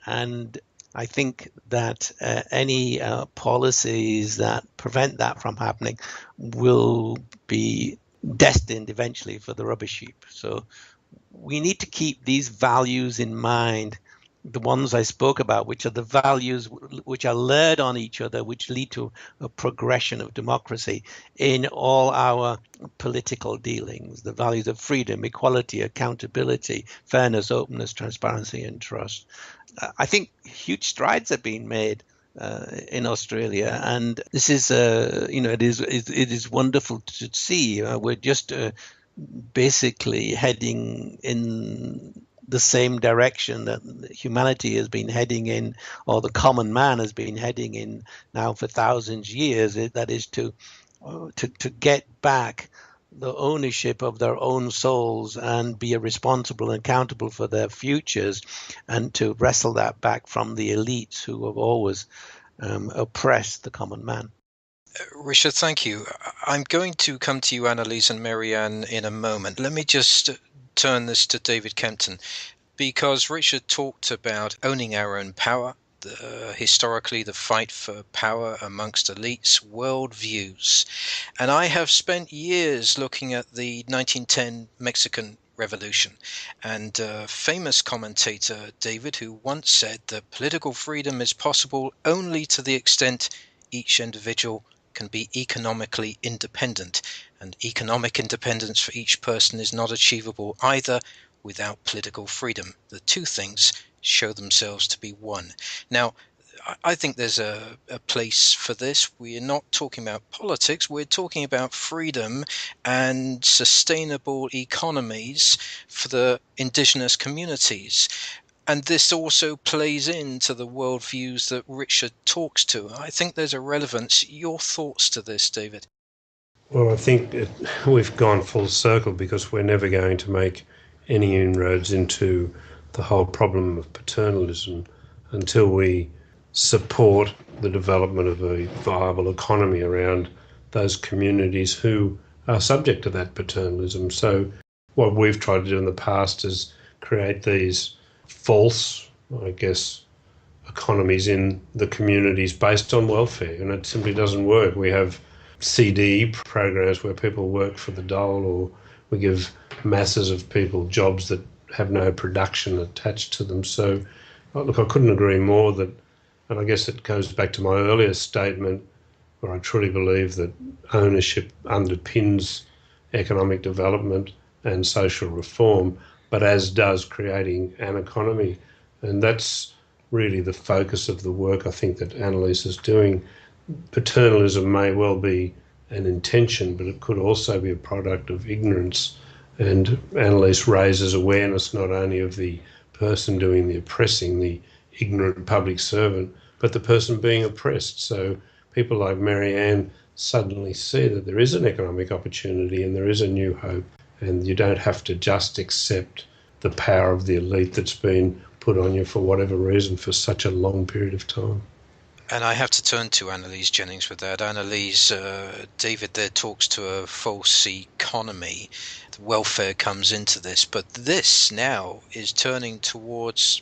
And I think that any policies that prevent that from happening will be destined eventually for the rubbish heap. So we need to keep these values in mind the ones I spoke about, which are the values which are layered on each other, which lead to a progression of democracy in all our political dealings, the values of freedom, equality, accountability, fairness, openness, transparency, and trust. I think huge strides have been made in Australia, and this is, it is wonderful to see. We're just basically heading in the same direction that humanity has been heading in, or the common man has been heading in now for thousands of years. That is to get back the ownership of their own souls and be responsible and accountable for their futures, and to wrestle that back from the elites who have always oppressed the common man.
Richard, thank you. I'm going to come to you, Annalise and Maryanne, in a moment. Let me just turn this to David Kempton, because Richard talked about owning our own power, historically the fight for power amongst elites, worldviews. And I have spent years looking at the 1910 Mexican Revolution, and a famous commentator, David, who once said that political freedom is possible only to the extent each individual can be economically independent, and economic independence for each person is not achievable either without political freedom. The two things show themselves to be one. Now, I think there's a place for this. We're not talking about politics, we're talking about freedom and sustainable economies for the indigenous communities. And this also plays into the worldviews that Richard talks to. I think there's a relevance. Your thoughts to this, David?
Well, I think we've gone full circle, because we're never going to make any inroads into the whole problem of paternalism until we support the development of a viable economy around those communities who are subject to that paternalism. So what we've tried to do in the past is create these false, I guess, economies in the communities based on welfare, and it simply doesn't work. We have CD programs where people work for the dole, or we give masses of people jobs that have no production attached to them. So, look, I couldn't agree more that, and I guess it goes back to my earlier statement, where I truly believe that ownership underpins economic development and social reform, but as does creating an economy. And that's really the focus of the work I think that Annalise is doing. Paternalism may well be an intention, but it could also be a product of ignorance. And Annalise raises awareness not only of the person doing the oppressing, the ignorant public servant, but the person being oppressed. So people like Maryanne suddenly see that there is an economic opportunity and there is a new hope, and you don't have to just accept the power of the elite that's been put on you for whatever reason for such a long period of time.
And I have to turn to Annalise Jennings with that. Annalise, David there talks to a false economy. The welfare comes into this, but this now is turning towards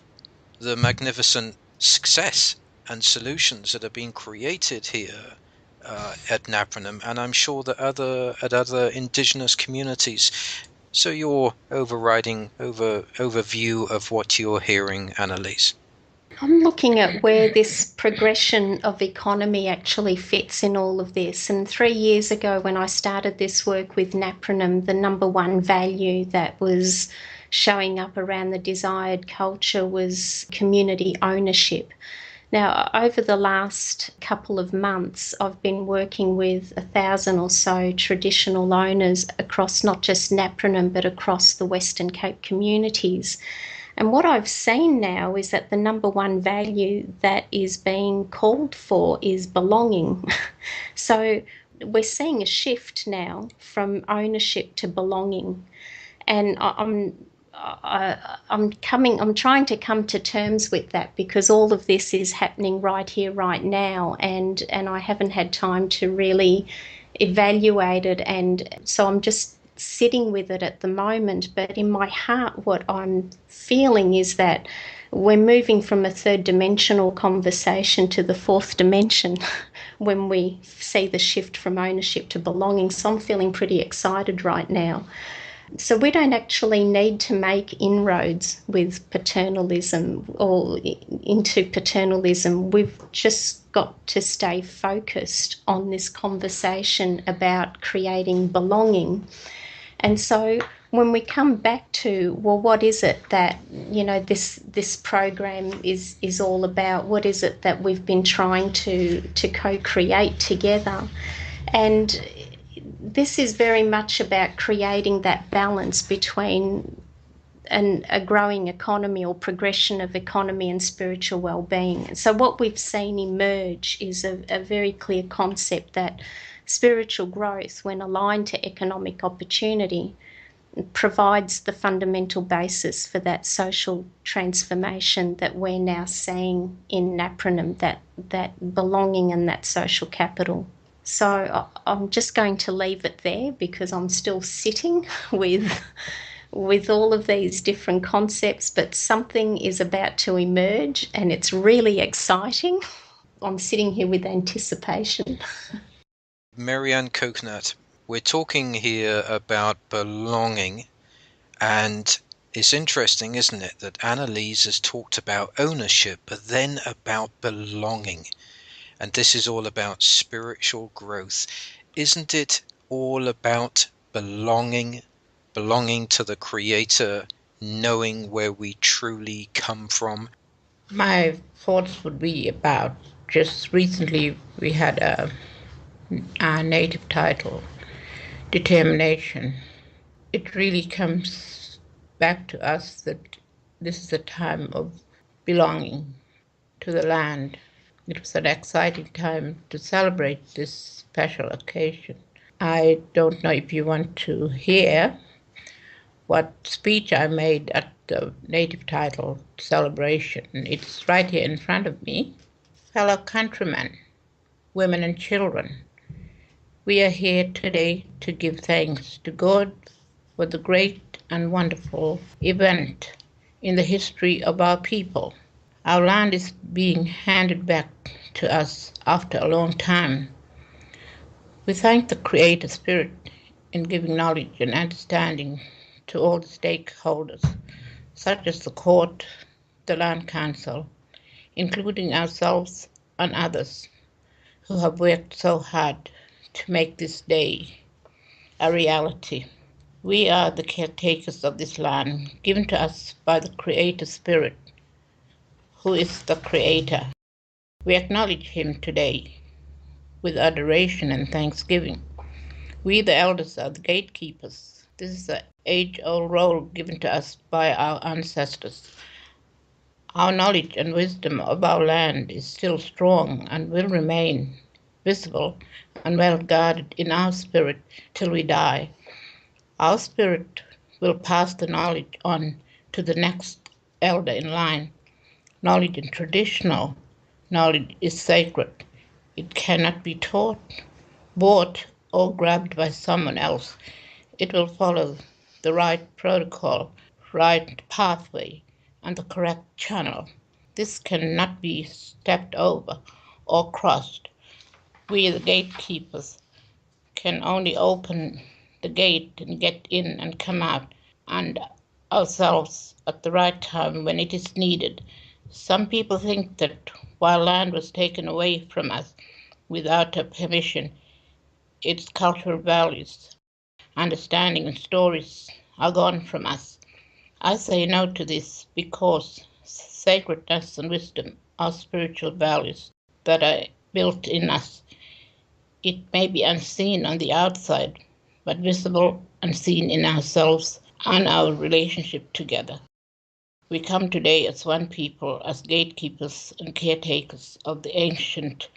the magnificent success and solutions that are being created here at Napranum, and I'm sure that at other indigenous communities. So your overview of what you're hearing, Annalise?
I'm looking at where this progression of economy actually fits in all of this. And 3 years ago, when I started this work with Napranum, the number one value that was showing up around the desired culture was community ownership. Now, over the last couple of months, I've been working with 1,000 or so traditional owners across not just Napranum, but across the Western Cape communities. And what I've seen now is that the number one value that is being called for is belonging. So we're seeing a shift now from ownership to belonging. And I'm trying to come to terms with that, because all of this is happening right here, right now, and I haven't had time to really evaluate it, and so I'm just sitting with it at the moment. But in my heart, what I'm feeling is that we're moving from a third dimensional conversation to the fourth dimension when we see the shift from ownership to belonging. So I'm feeling pretty excited right now. So we don't actually need to make inroads with paternalism or into paternalism. We've just got to stay focused on this conversation about creating belonging. And so when we come back to, well, what is it that, this program is all about? What is it that we've been trying to co-create together? And this is very much about creating that balance between a growing economy or progression of economy and spiritual well-being. So what we've seen emerge is a very clear concept that spiritual growth, when aligned to economic opportunity, provides the fundamental basis for that social transformation that we're now seeing in Napranum, that belonging and that social capital. So I'm just going to leave it there because I'm still sitting with all of these different concepts, but something is about to emerge and it's really exciting. I'm sitting here with anticipation.
Maryanne Coconut, we're talking here about belonging, and it's interesting, isn't it, that Annalise has talked about ownership, but then about belonging. And this is all about spiritual growth. Isn't it all about belonging to the Creator, knowing where we truly come from?
My thoughts would be about, just recently we had a native title, determination. It really comes back to us that this is a time of belonging to the land. It was an exciting time to celebrate this special occasion. I don't know if you want to hear what speech I made at the native title celebration. It's right here in front of me. Fellow countrymen, women and children, we are here today to give thanks to God for the great and wonderful event in the history of our people. Our land is being handed back to us after a long time. We thank the Creator Spirit in giving knowledge and understanding to all the stakeholders, such as the court, the Land Council, including ourselves and others who have worked so hard to make this day a reality. We are the caretakers of this land, given to us by the Creator Spirit, who is the Creator. We acknowledge Him today with adoration and thanksgiving. We, the elders, are the gatekeepers. This is the age-old role given to us by our ancestors. Our knowledge and wisdom of our land is still strong and will remain visible and well guarded in our spirit till we die. Our spirit will pass the knowledge on to the next elder in line. Knowledge and traditional knowledge is sacred. It cannot be taught, bought, or grabbed by someone else. It will follow the right protocol, right pathway, and the correct channel. This cannot be stepped over or crossed. We, the gatekeepers, can only open the gate and get in and come out, and ourselves at the right time when it is needed. Some people think that while land was taken away from us without our permission, its cultural values, understanding and stories are gone from us. I say no to this because sacredness and wisdom are spiritual values that are built in us. It may be unseen on the outside, but visible and seen in ourselves and our relationship together. We come today as one people, as gatekeepers and caretakers of the ancient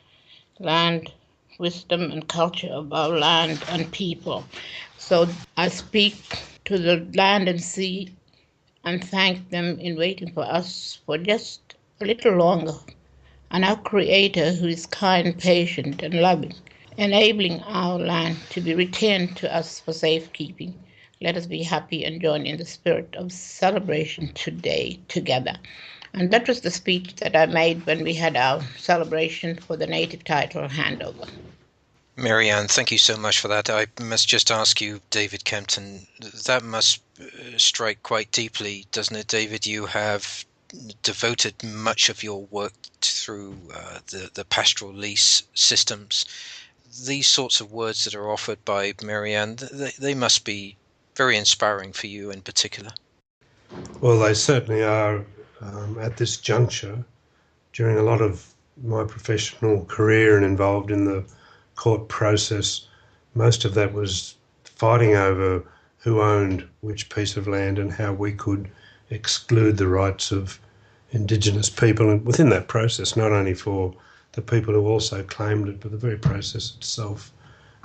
land, wisdom and culture of our land and people. So I speak to the land and sea and thank them in waiting for us for just a little longer, and our Creator, who is kind, patient and loving, enabling our land to be returned to us for safekeeping. Let us be happy and join in the spirit of celebration today together. And that was the speech that I made when we had our celebration for the native title handover.
Maryanne, thank you so much for that. I must just ask you, David Kempton, that must strike quite deeply, doesn't it, David? You have devoted much of your work through the pastoral lease systems. These sorts of words that are offered by Maryanne, they must be very inspiring for you in particular.
Well, they certainly are at this juncture. During a lot of my professional career and involved in the court process, most of that was fighting over who owned which piece of land and how we could exclude the rights of Indigenous people, and within that process, not only for the people who also claimed it, but the very process itself.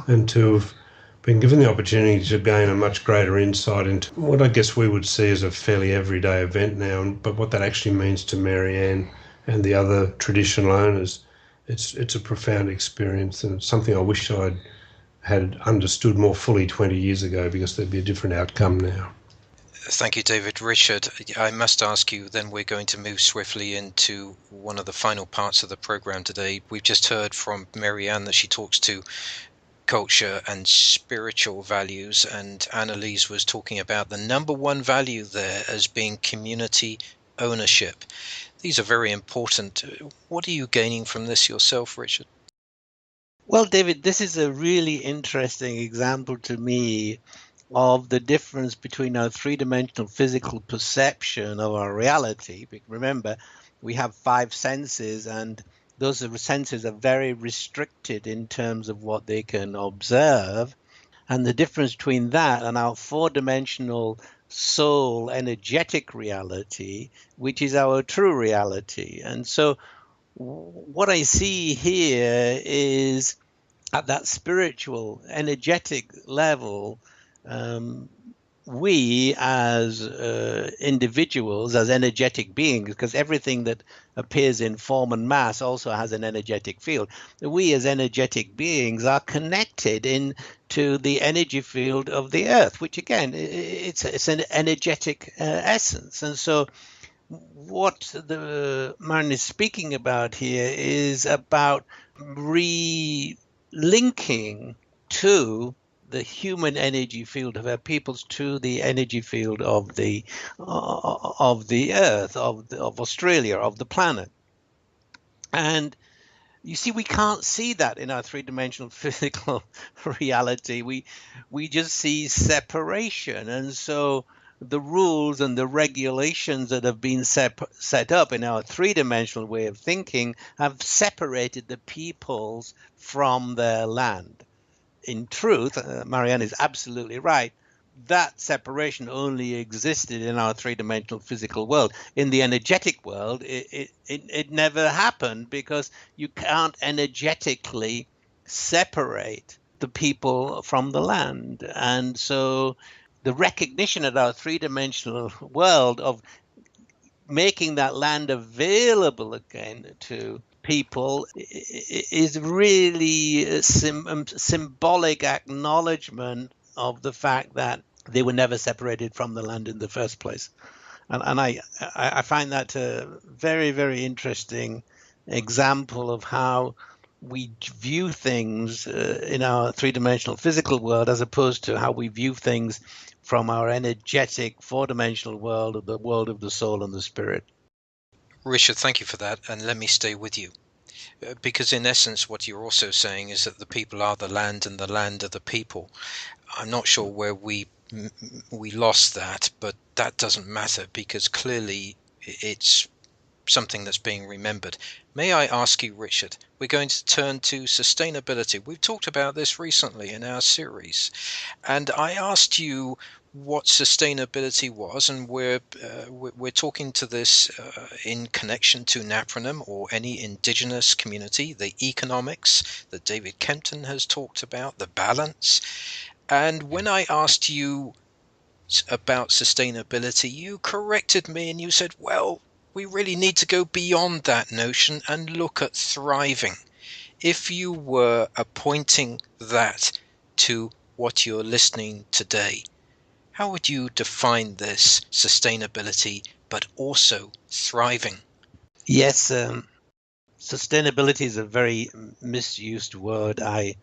And to have been given the opportunity to gain a much greater insight into what I guess we would see as a fairly everyday event now, but what that actually means to Maryanne and the other traditional owners, it's a profound experience, and it's something I wish I'd had understood more fully 20 years ago, because there'd be a different outcome now.
Thank you, David. Richard, I must ask you, then we're going to move swiftly into one of the final parts of the programme today. We've just heard from Maryanne that she talks to culture and spiritual values, and Annalise was talking about the number one value there as being community ownership. These are very important. What are you gaining from this yourself, Richard?
Well, David, this is a really interesting example to me of the difference between our three-dimensional physical perception of our reality. Remember, we have 5 senses, and those senses are very restricted in terms of what they can observe. And the difference between that and our 4-dimensional soul energetic reality, which is our true reality. And so what I see here is at that spiritual, energetic level, we as individuals, as energetic beings, because everything that appears in form and mass also has an energetic field, we as energetic beings are connected into the energy field of the earth, which again, it's an energetic essence. And so what the Maryanne is speaking about here is about linking to the human energy field of our peoples to the energy field of the earth, of Australia, of the planet. And you see, we can't see that in our 3-dimensional physical reality. We just see separation. And so the rules and the regulations that have been set up in our 3-dimensional way of thinking have separated the peoples from their land. In truth, Maryanne is absolutely right. That separation only existed in our 3-dimensional physical world. In the energetic world, it never happened, because you can't energetically separate the people from the land. And so the recognition of our 3-dimensional world of making that land available again to people is really a symbolic acknowledgement of the fact that they were never separated from the land in the first place. And I find that a very, very interesting example of how we view things in our 3-dimensional physical world, as opposed to how we view things from our energetic 4-dimensional world, of the world of the soul and the spirit.
Richard, thank you for that, and let me stay with you. Because in essence, what you're also saying is that the people are the land and the land are the people. I'm not sure where we lost that, but that doesn't matter, because clearly it's something that's being remembered. May I ask you, Richard, we're going to turn to sustainability. We've talked about this recently in our series, and I asked you what sustainability was, and we're talking to this in connection to Napranum or any Indigenous community, the economics that David Kempton has talked about, the balance. And when I asked you about sustainability, you corrected me and you said, well, we really need to go beyond that notion and look at thriving. If you were appointing that to what you're listening today, how would you define this sustainability, but also thriving?
Yes, sustainability is a very misused word. I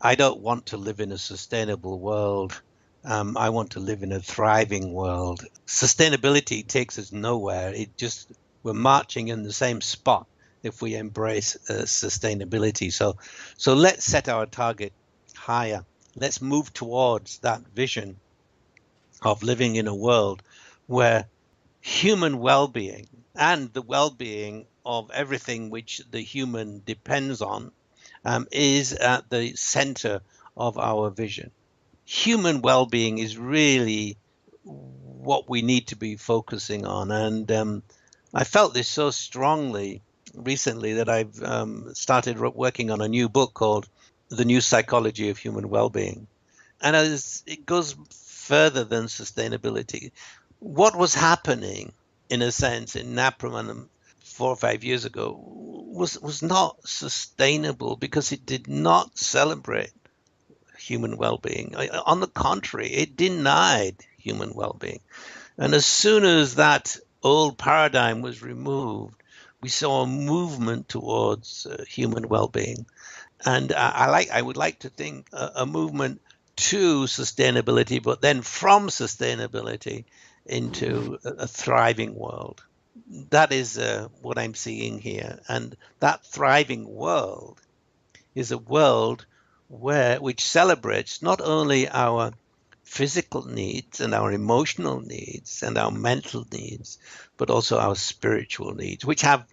I don't want to live in a sustainable world. I want to live in a thriving world. Sustainability takes us nowhere. We're marching in the same spot if we embrace sustainability. So let's set our target higher. Let's move towards that vision of living in a world where human well-being and the well-being of everything which the human depends on is at the center of our vision. Human well-being is really what we need to be focusing on. And I felt this so strongly recently that I've started working on a new book called The New Psychology of Human Well-being. And it goes further than sustainability. What was happening, in a sense, in Napraman 4 or 5 years ago was not sustainable because it did not celebrate human well-being. On the contrary, it denied human well-being. And as soon as that old paradigm was removed, we saw a movement towards human well-being. And I would like to think a movement to sustainability, but then from sustainability into a thriving world. That is what I'm seeing here. And that thriving world is a world which celebrates not only our physical needs and our emotional needs and our mental needs, but also our spiritual needs, which have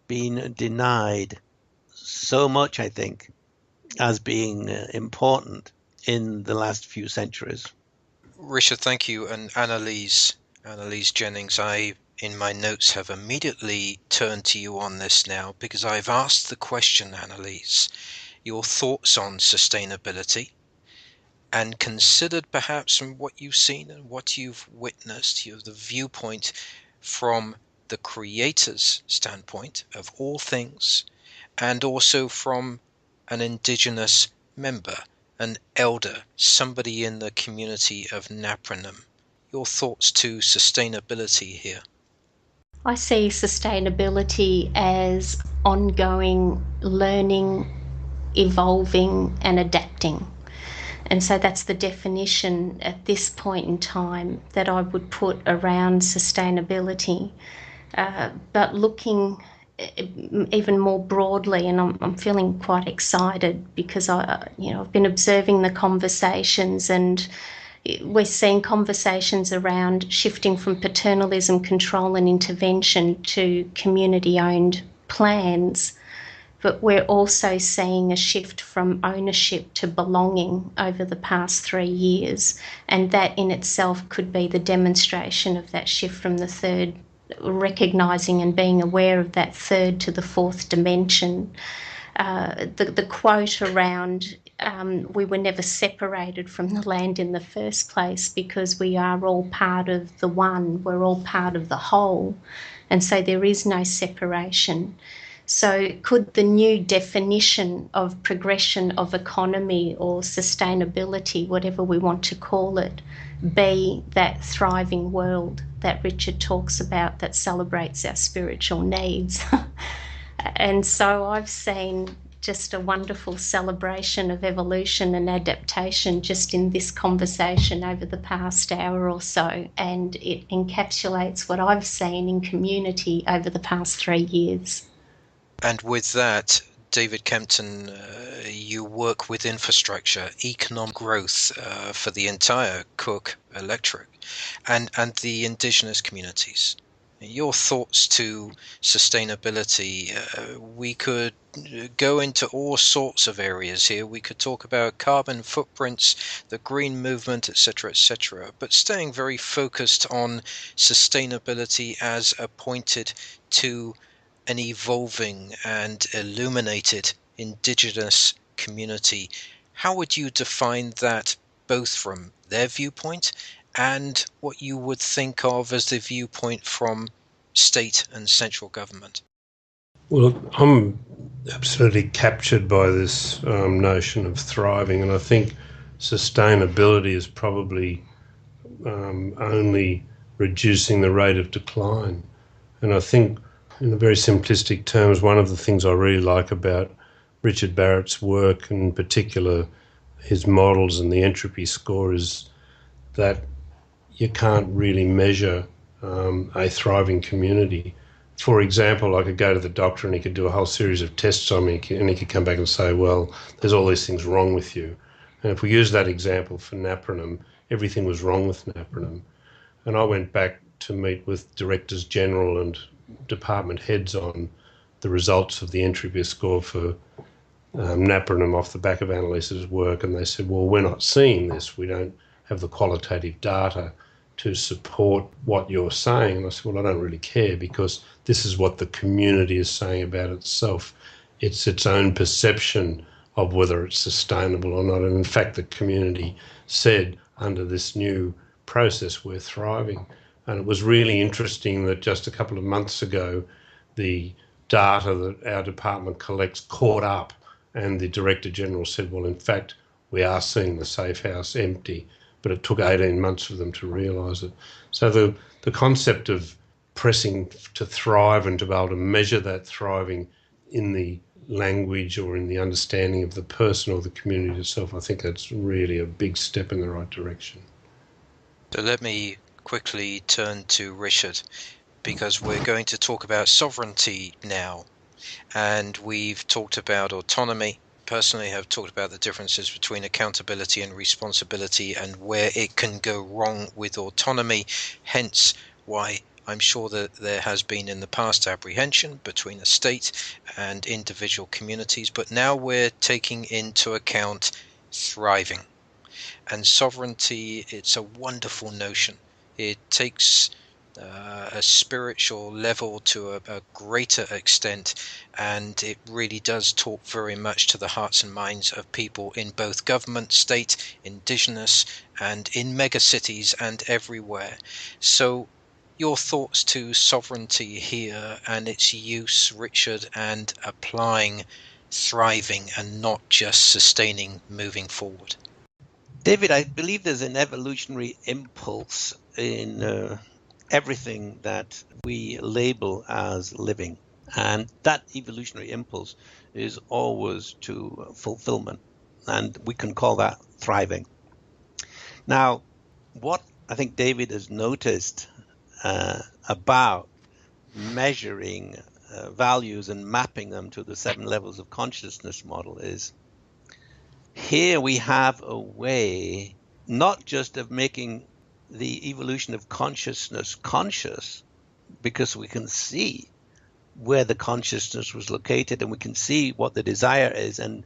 been denied so much, I think, as being important in the last few centuries.
Richard, thank you. And Annalise Jennings, I, in my notes, have immediately turned to you on this now because I've asked the question, Annalise, your thoughts on sustainability, and considered perhaps from what you've seen and what you've witnessed, the viewpoint from the creator's standpoint of all things, and also from an Indigenous member, an elder, somebody in the community of Napranum. Your thoughts to sustainability here?
I see sustainability as ongoing learning, evolving and adapting. And so that's the definition at this point in time that I would put around sustainability. But looking even more broadly, and I'm feeling quite excited because I've been observing the conversations, and we're seeing conversations around shifting from paternalism, control and intervention to community-owned plans. But we're also seeing a shift from ownership to belonging over the past 3 years, and that in itself could be the demonstration of that shift from the third, recognising and being aware of that third to the fourth dimension. The quote around we were never separated from the land in the first place because we are all part of the one, we're all part of the whole, and so there is no separation. So could the new definition of progression of economy or sustainability, whatever we want to call it, be that thriving world that Richard talks about that celebrates our spiritual needs? And so I've seen just a wonderful celebration of evolution and adaptation just in this conversation over the past hour or so, and it encapsulates what I've seen in community over the past 3 years.
And with that, David Kempton, you work with infrastructure, economic growth for the entire Cook electorate and the Indigenous communities. Your thoughts to sustainability, we could go into all sorts of areas here. We could talk about carbon footprints, the green movement, etc., but staying very focused on sustainability as appointed to an evolving and illuminated Indigenous community. How would you define that, both from their viewpoint and what you would think of as the viewpoint from state and central government?
Well, I'm absolutely captured by this notion of thriving, and I think sustainability is probably only reducing the rate of decline. And I think, in very simplistic terms, one of the things I really like about Richard Barrett's work, in particular his models and the entropy score is that you can't really measure a thriving community. For example, I could go to the doctor and he could do a whole series of tests on me and he could come back and say, well, there's all these things wrong with you. And if we use that example for Napranum, everything was wrong with Napranum. And I went back to meet with directors general and department heads on the results of the entropy score for Napranum off the back of Annalise's work, and they said, well, we're not seeing this. We don't have the qualitative data to support what you're saying. And I said, well, I don't really care, because this is what the community is saying about itself. It's its own perception of whether it's sustainable or not. And in fact, the community said under this new process, we're thriving. And it was really interesting that just a couple of months ago, the data that our department collects caught up, and the Director General said, well, in fact, we are seeing the safe house empty, but it took 18 months for them to realise it. So the concept of pressing to thrive and to be able to measure that thriving in the language or in the understanding of the person or the community itself, I think that's really a big step in the right direction.
So let me quickly turn to Richard, because we're going to talk about sovereignty now. And we've talked about autonomy. Personally, have talked about the differences between accountability and responsibility and where it can go wrong with autonomy, hence why I'm sure that there has been in the past apprehension between the state and individual communities, but now we're taking into account thriving. And sovereignty, it's a wonderful notion. It takes a spiritual level to a greater extent, and it really does talk very much to the hearts and minds of people in both government, state, indigenous, and in megacities and everywhere. So your thoughts to sovereignty here and its use, Richard, and applying thriving and not just sustaining moving forward.
David, I believe there's an evolutionary impulse in everything that we label as living. And that evolutionary impulse is always to fulfillment. And we can call that thriving. Now, what I think David has noticed about measuring values and mapping them to the 7 levels of consciousness model is here we have a way not just of making the evolution of consciousness conscious, because we can see where the consciousness was located and we can see what the desire is, and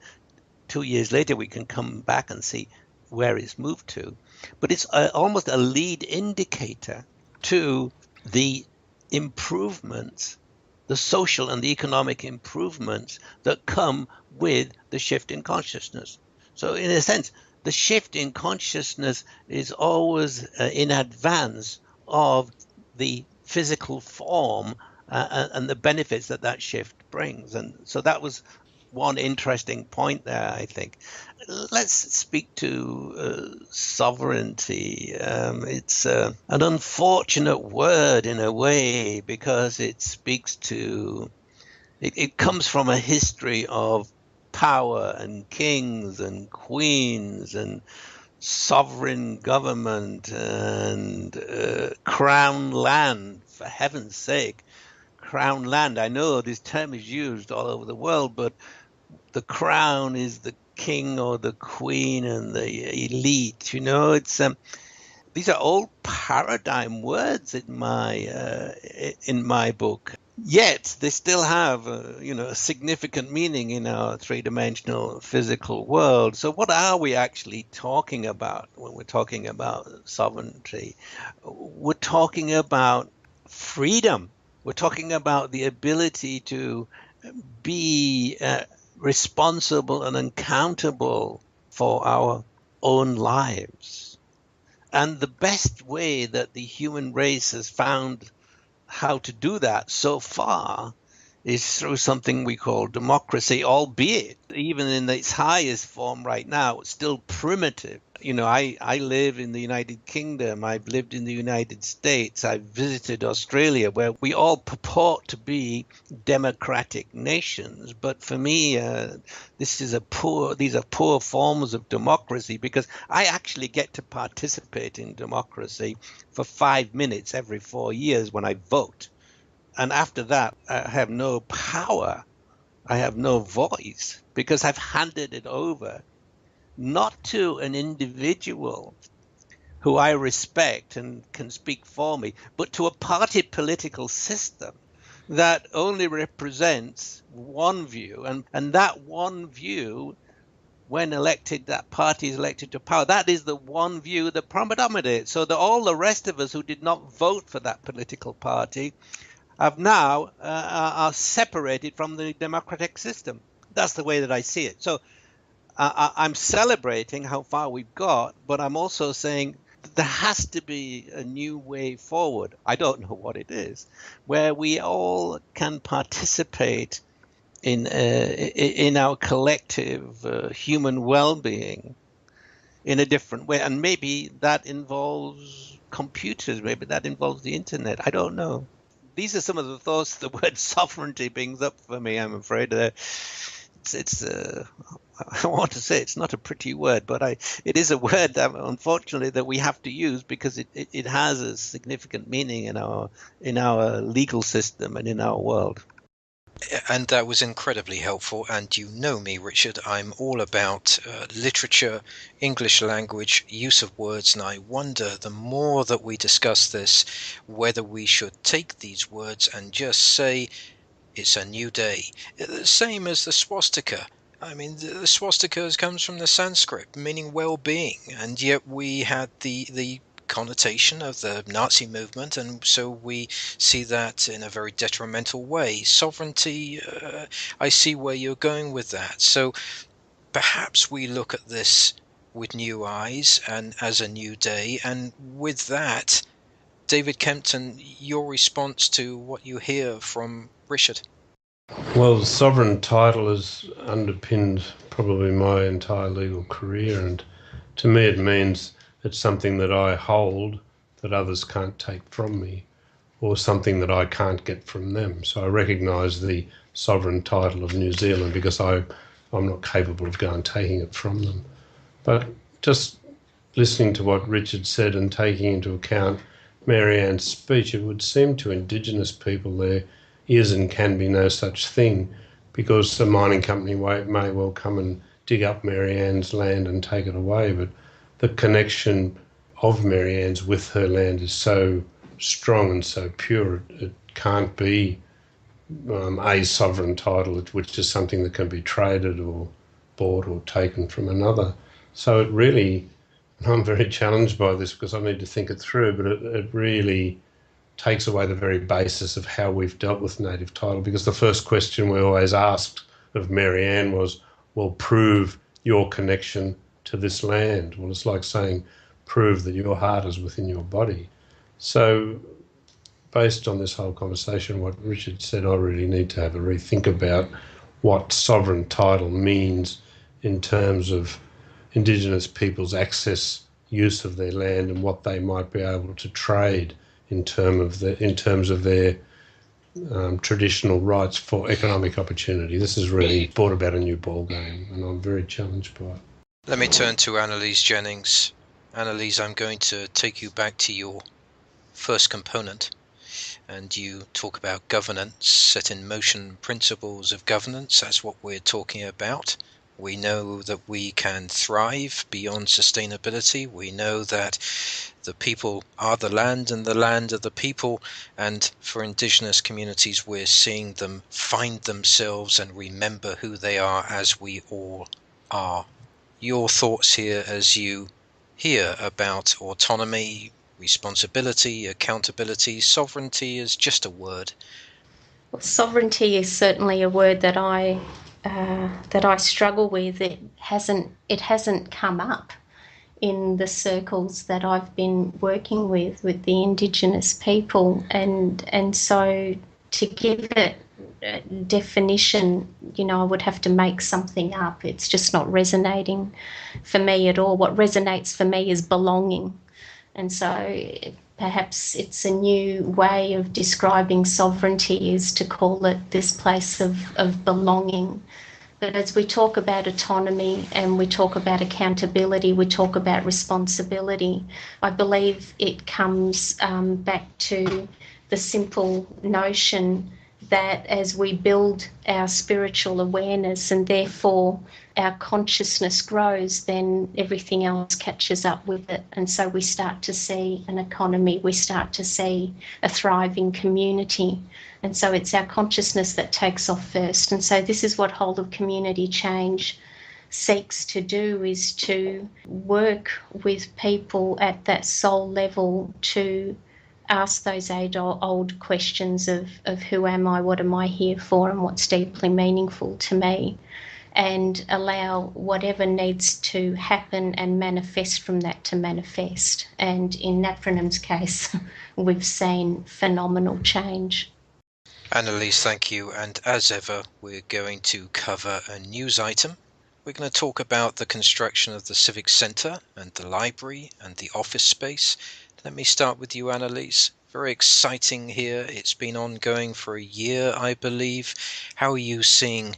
2 years later we can come back and see where it's moved to. But it's almost a lead indicator to the improvements, the social and the economic improvements that come with the shift in consciousness. So in a sense, the shift in consciousness is always in advance of the physical form and the benefits that that shift brings. And so that was one interesting point there, I think. Let's speak to sovereignty. It's an unfortunate word in a way, because it speaks to, it comes from a history of power and kings and queens and sovereign government and crown land, for heaven's sake. Crown land, I know this term is used all over the world, but the crown is the king or the queen and the elite. You know, it's these are old paradigm words in my book. Yet they still have a significant meaning in our three-dimensional physical world. So what are we actually talking about when we're talking about sovereignty? We're talking about freedom. We're talking about the ability to be responsible and accountable for our own lives. And the best way that the human race has found how to do that so far is through something we call democracy, albeit even in its highest form right now, it's still primitive. You know, I live in the United Kingdom. I've lived in the United States. I've visited Australia, where we all purport to be democratic nations. But for me, these are poor forms of democracy, because I actually get to participate in democracy for 5 minutes every 4 years when I vote. And after that, I have no power. I have no voice, because I've handed it over not to an individual who I respect and can speak for me, but to a party political system that only represents one view. And that one view, when elected, that party is elected to power, that is the one view that predominates. So that all the rest of us who did not vote for that political party have now are separated from the democratic system. That's the way that I see it. So I'm celebrating how far we've got, but I'm also saying there has to be a new way forward. I don't know what it is, where we all can participate in our collective human well-being in a different way. And maybe that involves computers, maybe that involves the internet. I don't know. These are some of the thoughts the word sovereignty brings up for me, I'm afraid. It's I want to say it's not a pretty word, but it is a word that, unfortunately, that we have to use, because it has a significant meaning in our legal system and in our world.
And that was incredibly helpful. And you know me, Richard, I'm all about literature, English language, use of words, and I wonder, the more that we discuss this, whether we should take these words and just say it's a new day. The same as the swastika. I mean, the swastika comes from the Sanskrit, meaning well-being, and yet we had the connotation of the Nazi movement, and so we see that in a very detrimental way. Sovereignty, I see where you're going with that. So perhaps we look at this with new eyes and as a new day, and with that, David Kempton, your response to what you hear from Richard.
Well, sovereign title has underpinned probably my entire legal career, and to me it means it's something that I hold that others can't take from me, or something that I can't get from them. So I recognise the sovereign title of New Zealand because I'm not capable of going and taking it from them. But just listening to what Richard said and taking into account Maryanne's speech, it would seem to Indigenous people there is and can be no such thing, because the mining company may well come and dig up Maryanne's land and take it away, but the connection of Maryanne's with her land is so strong and so pure, it can't be a sovereign title, which is something that can be traded or bought or taken from another. So it really, I'm very challenged by this because I need to think it through, but it really takes away the very basis of how we've dealt with native title, because the first question we always asked of Maryanne was, well, prove your connection to this land. Well, it's like saying, prove that your heart is within your body. So based on this whole conversation, what Richard said, I really need to have a rethink about what sovereign title means in terms of Indigenous people's access, use of their land, and what they might be able to trade in terms of their traditional rights for economic opportunity. This has really brought about a new ballgame, and I'm very challenged by it.
Let me turn to Annalise Jennings. Annalise, I'm going to take you back to your first component, and you talk about governance, set in motion principles of governance. That's what we're talking about. We know that we can thrive beyond sustainability. We know that the people are the land and the land are the people, and for Indigenous communities we're seeing them find themselves and remember who they are, as we all are. Your thoughts here as you hear about autonomy, responsibility, accountability. Sovereignty is just a word.
Well, sovereignty is certainly a word that I struggle with. It hasn't come up in the circles that I've been working with the Indigenous people, and so to give it definition, I would have to make something up. It's just not resonating for me at all. What resonates for me is belonging. And so perhaps it's a new way of describing sovereignty, is to call it this place of belonging. But as we talk about autonomy and we talk about accountability, we talk about responsibility, I believe it comes back to the simple notion that as we build our spiritual awareness and therefore our consciousness grows, then everything else catches up with it. And so we start to see an economy, we start to see a thriving community. And so it's our consciousness that takes off first. And so this is what whole of community change seeks to do, is to work with people at that soul level to ask those age-old questions of who am I, what am I here for, and what's deeply meaningful to me, and allow whatever needs to happen and manifest from that to manifest. And in Napranum's case, we've seen phenomenal change.
Annalise, thank you. And as ever, we're going to cover a news item. We're going to talk about the construction of the Civic Centre and the library and the office space. Let me start with you, Annalise. Very exciting here. It's been ongoing for a year, I believe. How are you seeing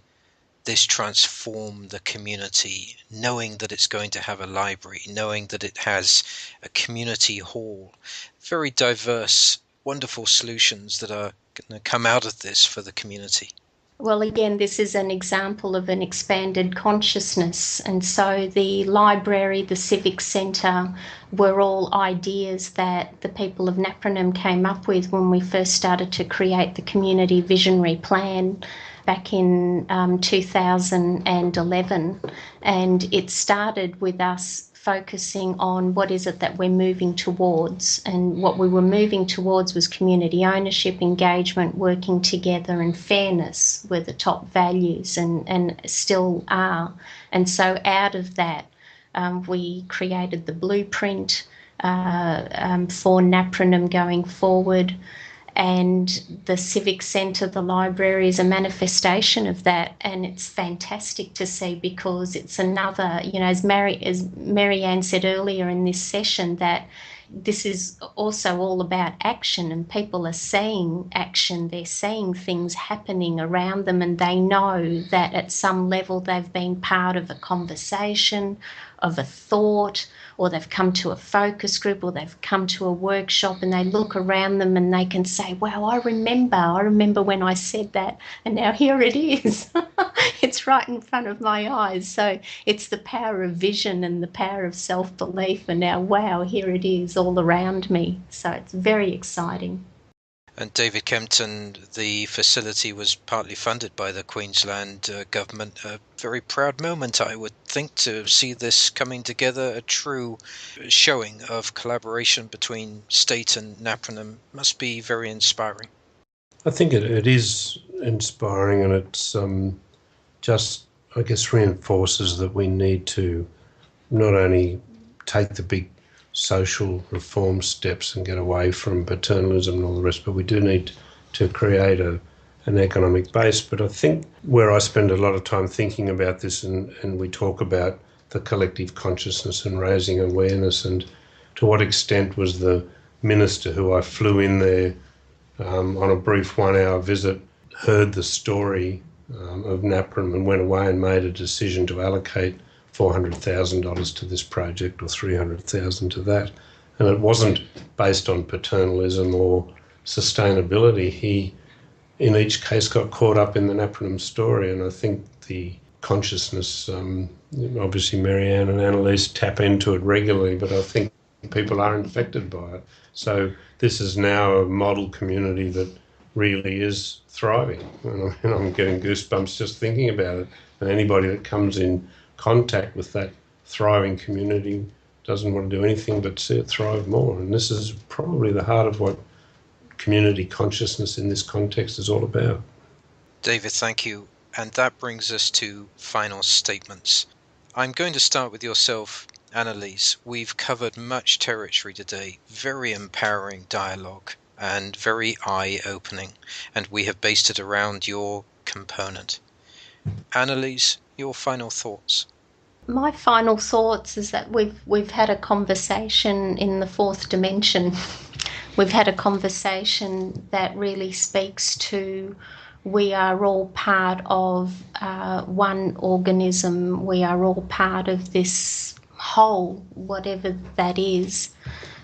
this transform the community, knowing that it's going to have a library, knowing that it has a community hall? Very diverse, wonderful solutions that are going to come out of this for the community.
Well, again, this is an example of an expanded consciousness. And so the library, the civic centre were all ideas that the people of Napranum came up with when we first started to create the community visionary plan back in 2011. And it started with us focusing on what is it that we're moving towards. And what we were moving towards was community ownership, engagement, working together, and fairness were the top values, and still are. And so out of that, we created the blueprint for Napranum going forward. And the Civic Centre, the library, is a manifestation of that. And it's fantastic to see, because it's another, as Maryanne said earlier in this session, that this is also all about action, and people are seeing action. They're seeing things happening around them, and they know that at some level they've been part of a conversation, of a thought, or they've come to a focus group, or they've come to a workshop, and they look around them and they can say, wow, I remember when I said that, and now here it is. It's right in front of my eyes. So it's the power of vision and the power of self-belief, and now, wow, here it is all around me. So it's very exciting.
And David Kempton, the facility was partly funded by the Queensland government. A very proud moment, I would think, to see this coming together. A true showing of collaboration between state and Napranum must be very inspiring.
I think it is inspiring, and it's just, I guess, reinforces that we need to not only take the big social reform steps and get away from paternalism and all the rest, but we do need to create an economic base. But I think where I spend a lot of time thinking about this, and we talk about the collective consciousness and raising awareness, and to what extent was the minister who I flew in there on a brief 1-hour visit, heard the story of Napranum and went away and made a decision to allocate $400,000 to this project, or $300,000 to that. And it wasn't based on paternalism or sustainability. He, in each case, got caught up in the Napranum story. And I think the consciousness, obviously Maryanne and Annalise tap into it regularly, but I think people are infected by it. So this is now a model community that really is thriving. And I'm getting goosebumps just thinking about it. And anybody that comes in contact with that thriving community doesn't want to do anything but see it thrive more. And this is probably the heart of what community consciousness in this context is all about.
David, thank you. And that brings us to final statements. I'm going to start with yourself, Annalise. We've covered much territory today, very empowering dialogue, and very eye-opening, and we have based it around your component. Annalise, your final thoughts?
My final thoughts is that we've had a conversation in the fourth dimension. We've had a conversation that really speaks to we are all part of one organism. We are all part of this whole, whatever that is.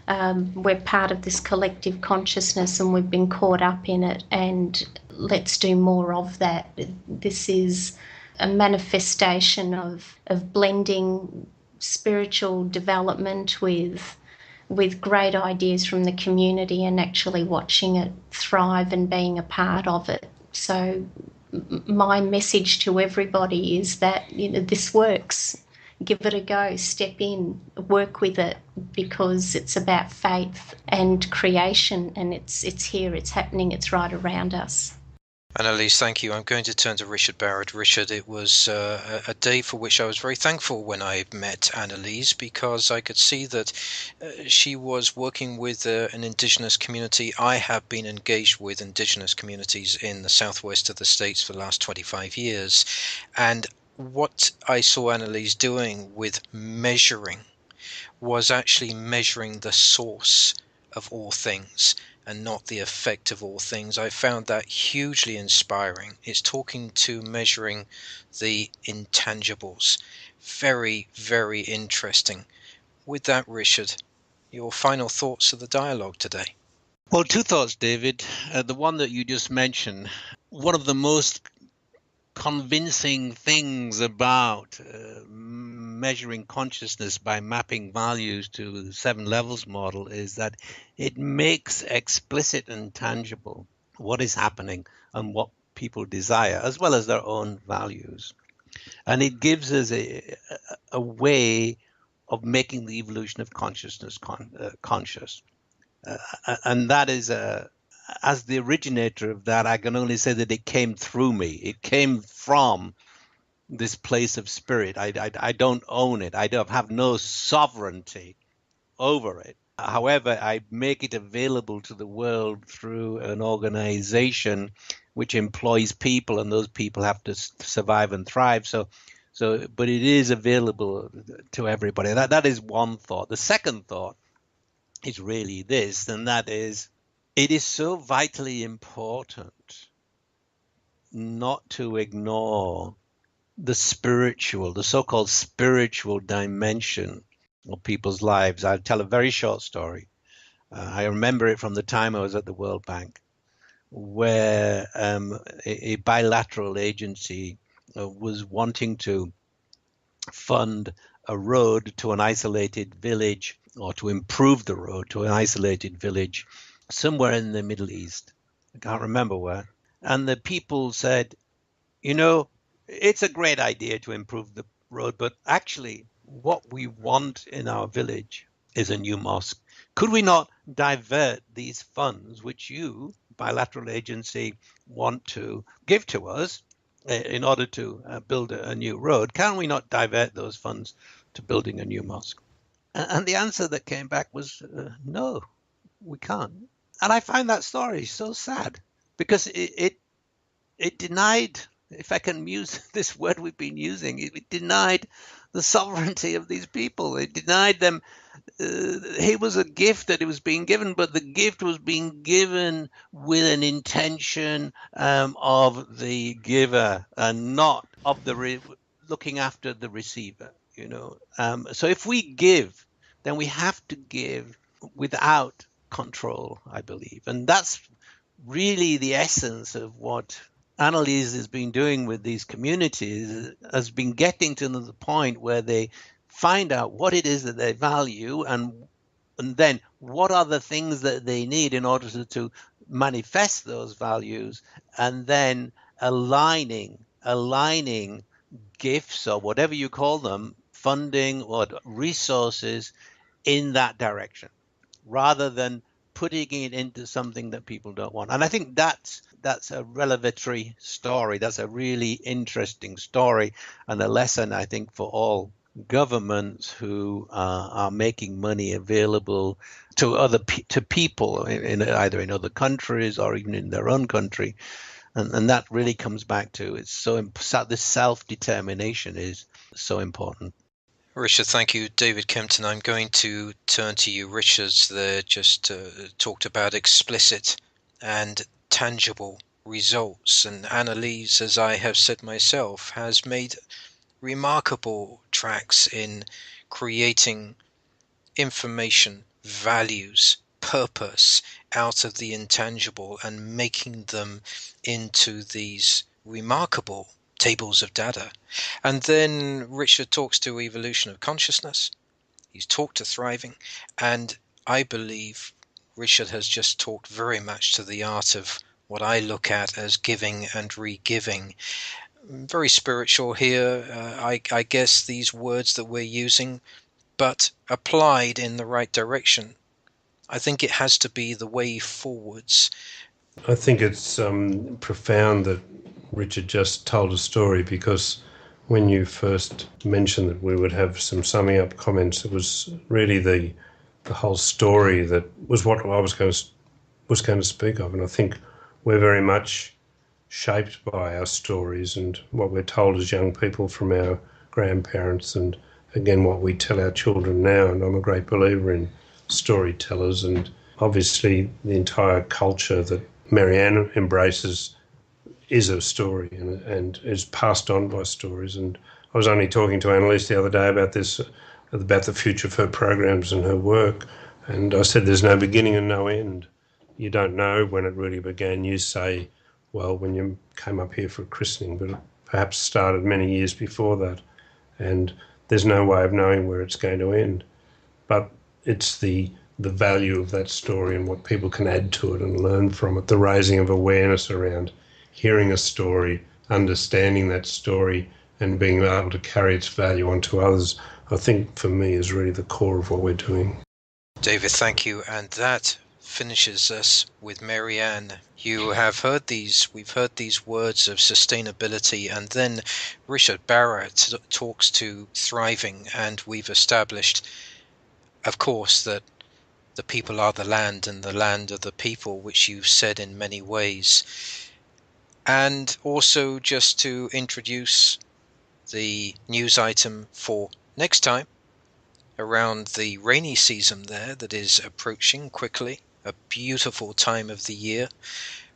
We're part of this collective consciousness and we've been caught up in it, and let's do more of that. This is a manifestation of blending spiritual development with great ideas from the community and actually watching it thrive and being a part of it. So my message to everybody is that this works. Give it a go, step in, work with it, because it's about faith and creation, and it's here, it's happening, it's right around us.
Annalise, thank you. I'm going to turn to Richard Barrett. Richard, it was a day for which I was very thankful when I met Annalise, because I could see that she was working with an Indigenous community. I have been engaged with Indigenous communities in the southwest of the States for the last 25 years. And what I saw Annalise doing with measuring was actually measuring the source of all things and not the effect of all things. I found that hugely inspiring. It's talking to measuring the intangibles. Very, very interesting. With that, Richard, your final thoughts of the dialogue today?
Well, two thoughts, David. The one that you just mentioned, one of the most convincing things about measuring consciousness by mapping values to the 7 levels model is that it makes explicit and tangible what is happening and what people desire, as well as their own values. And it gives us a way of making the evolution of consciousness conscious. And that is as the originator of that, I can only say that it came through me. It came from this place of spirit. I don't own it. I have no sovereignty over it. However, I make it available to the world through an organization which employs people, and those people have to survive and thrive. But it is available to everybody. That is one thought. The second thought is really this, and that is, it is so vitally important not to ignore the spiritual, the so-called spiritual dimension of people's lives. I'll tell a very short story. I remember it from the time I was at the World Bank, where a bilateral agency was wanting to fund a road to an isolated village, or to improve the road to an isolated village somewhere in the Middle East. I can't remember where. And the people said, it's a great idea to improve the road, but actually what we want in our village is a new mosque. Could we not divert these funds, which you, bilateral agency, want to give to us in order to build a new road? Can we not divert those funds to building a new mosque? And the answer that came back was, no, we can't. And I find that story so sad, because it denied, if I can use this word we've been using, it denied the sovereignty of these people. It denied them. It was a gift that it was being given, but the gift was being given with an intention of the giver and not of the looking after the receiver. So if we give, then we have to give without control, I believe, and that's really the essence of what Annalise has been doing with these communities, has been getting to the point where they find out what it is that they value, and then what are the things that they need in order to manifest those values, and then aligning gifts, or whatever you call them, funding or resources in that direction, rather than putting it into something that people don't want. And I think that's a revelatory story. That's a really interesting story, and a lesson, I think, for all governments who are making money available to to people in either in other countries or even in their own country, and that really comes back to this self-determination is so important.
Richard, thank you. David Kempton, I'm going to turn to you. Richard's there just talked about explicit and tangible results, and Annalise, as I have said myself, has made remarkable tracks in creating information, values, purpose out of the intangible and making them into these remarkable tables of data. And then Richard talks to evolution of consciousness. He's talked to thriving, and I believe Richard has just talked very much to the art of what I look at as giving and re-giving. Very spiritual here, I guess, these words that we're using, but applied in the right direction. I think it has to be the way forwards.
I think it's profound that Richard just told a story, because when you first mentioned that we would have some summing up comments, it was really the whole story that was what I was going to speak of. And I think we're very much shaped by our stories and what we're told as young people from our grandparents, and again what we tell our children now. And I'm a great believer in storytellers, and obviously the entire culture that Maryanne embraces is a story and is passed on by stories. And I was only talking to Annalise the other day about this, about the future of her programs and her work, and I said there's no beginning and no end. You don't know when it really began. You say, well, when you came up here for a christening, but it perhaps started many years before that, and there's no way of knowing where it's going to end. But it's the value of that story and what people can add to it and learn from it, the raising of awareness around hearing a story, understanding that story, and being able to carry its value onto others, I think for me is really the core of what we're doing.
David, thank you. And that finishes us with Maryanne. You have heard we've heard these words of sustainability, and then Richard Barrett talks to thriving, and we've established, of course, that the people are the land and the land are the people, which you've said in many ways. And also just to introduce the news item for next time around the rainy season there that is approaching quickly, a beautiful time of the year.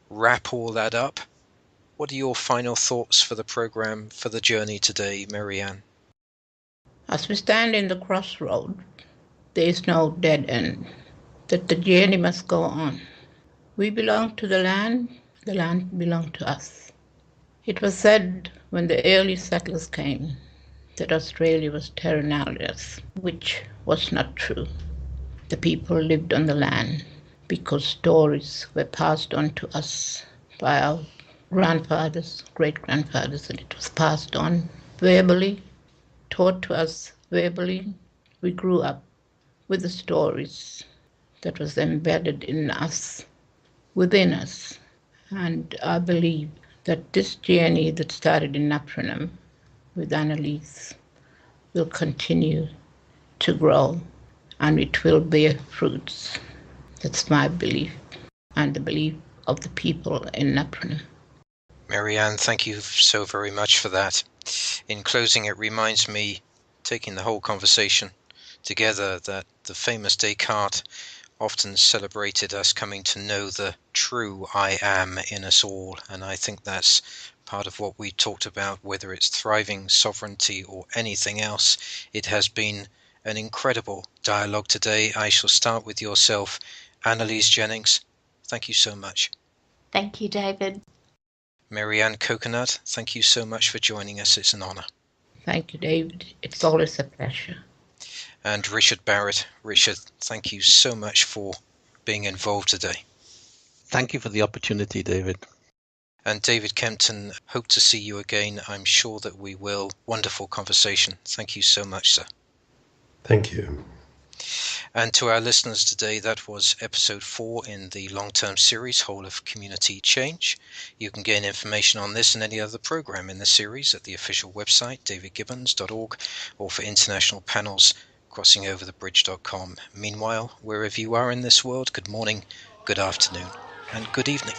Wrap all that up. What are your final thoughts for the program, for the journey today, Maryanne?
As we stand in the crossroad, there is no dead end, that the journey must go on. We belong to the land belongs to us. It was said when the early settlers came that Australia was terra nullius, which was not true. The people lived on the land because stories were passed on to us by our grandfathers, great-grandfathers, and it was passed on verbally, taught to us verbally. We grew up with the stories that was embedded in us, within us. And I believe that this journey that started in Napranum with Annalise will continue to grow, and it will bear fruits. That's my belief, and the belief of the people in Napranum.
Maryanne, thank you so very much for that. In closing, it reminds me, taking the whole conversation together, that the famous Descartes often celebrated us coming to know the true I am in us all, and I think that's part of what we talked about, whether it's thriving, sovereignty, or anything else. It has been an incredible dialogue today. I shall start with yourself, Annalise Jennings. Thank you so much.
Thank you, David.
Maryanne Coconut, thank you so much for joining us. It's an honour.
Thank you, David. It's always a pleasure.
And Richard Barrett. Richard, thank you so much for being involved today.
Thank you for the opportunity, David.
And David Kempton, hope to see you again. I'm sure that we will. Wonderful conversation. Thank you so much, sir.
Thank you.
And to our listeners today, that was episode 4 in the long-term series, Whole of Community Change. You can gain information on this and any other program in the series at the official website, davidgibbons.org, or for international panels, crossingoverthebridge.com. Meanwhile, wherever you are in this world, good morning, good afternoon, and good evening.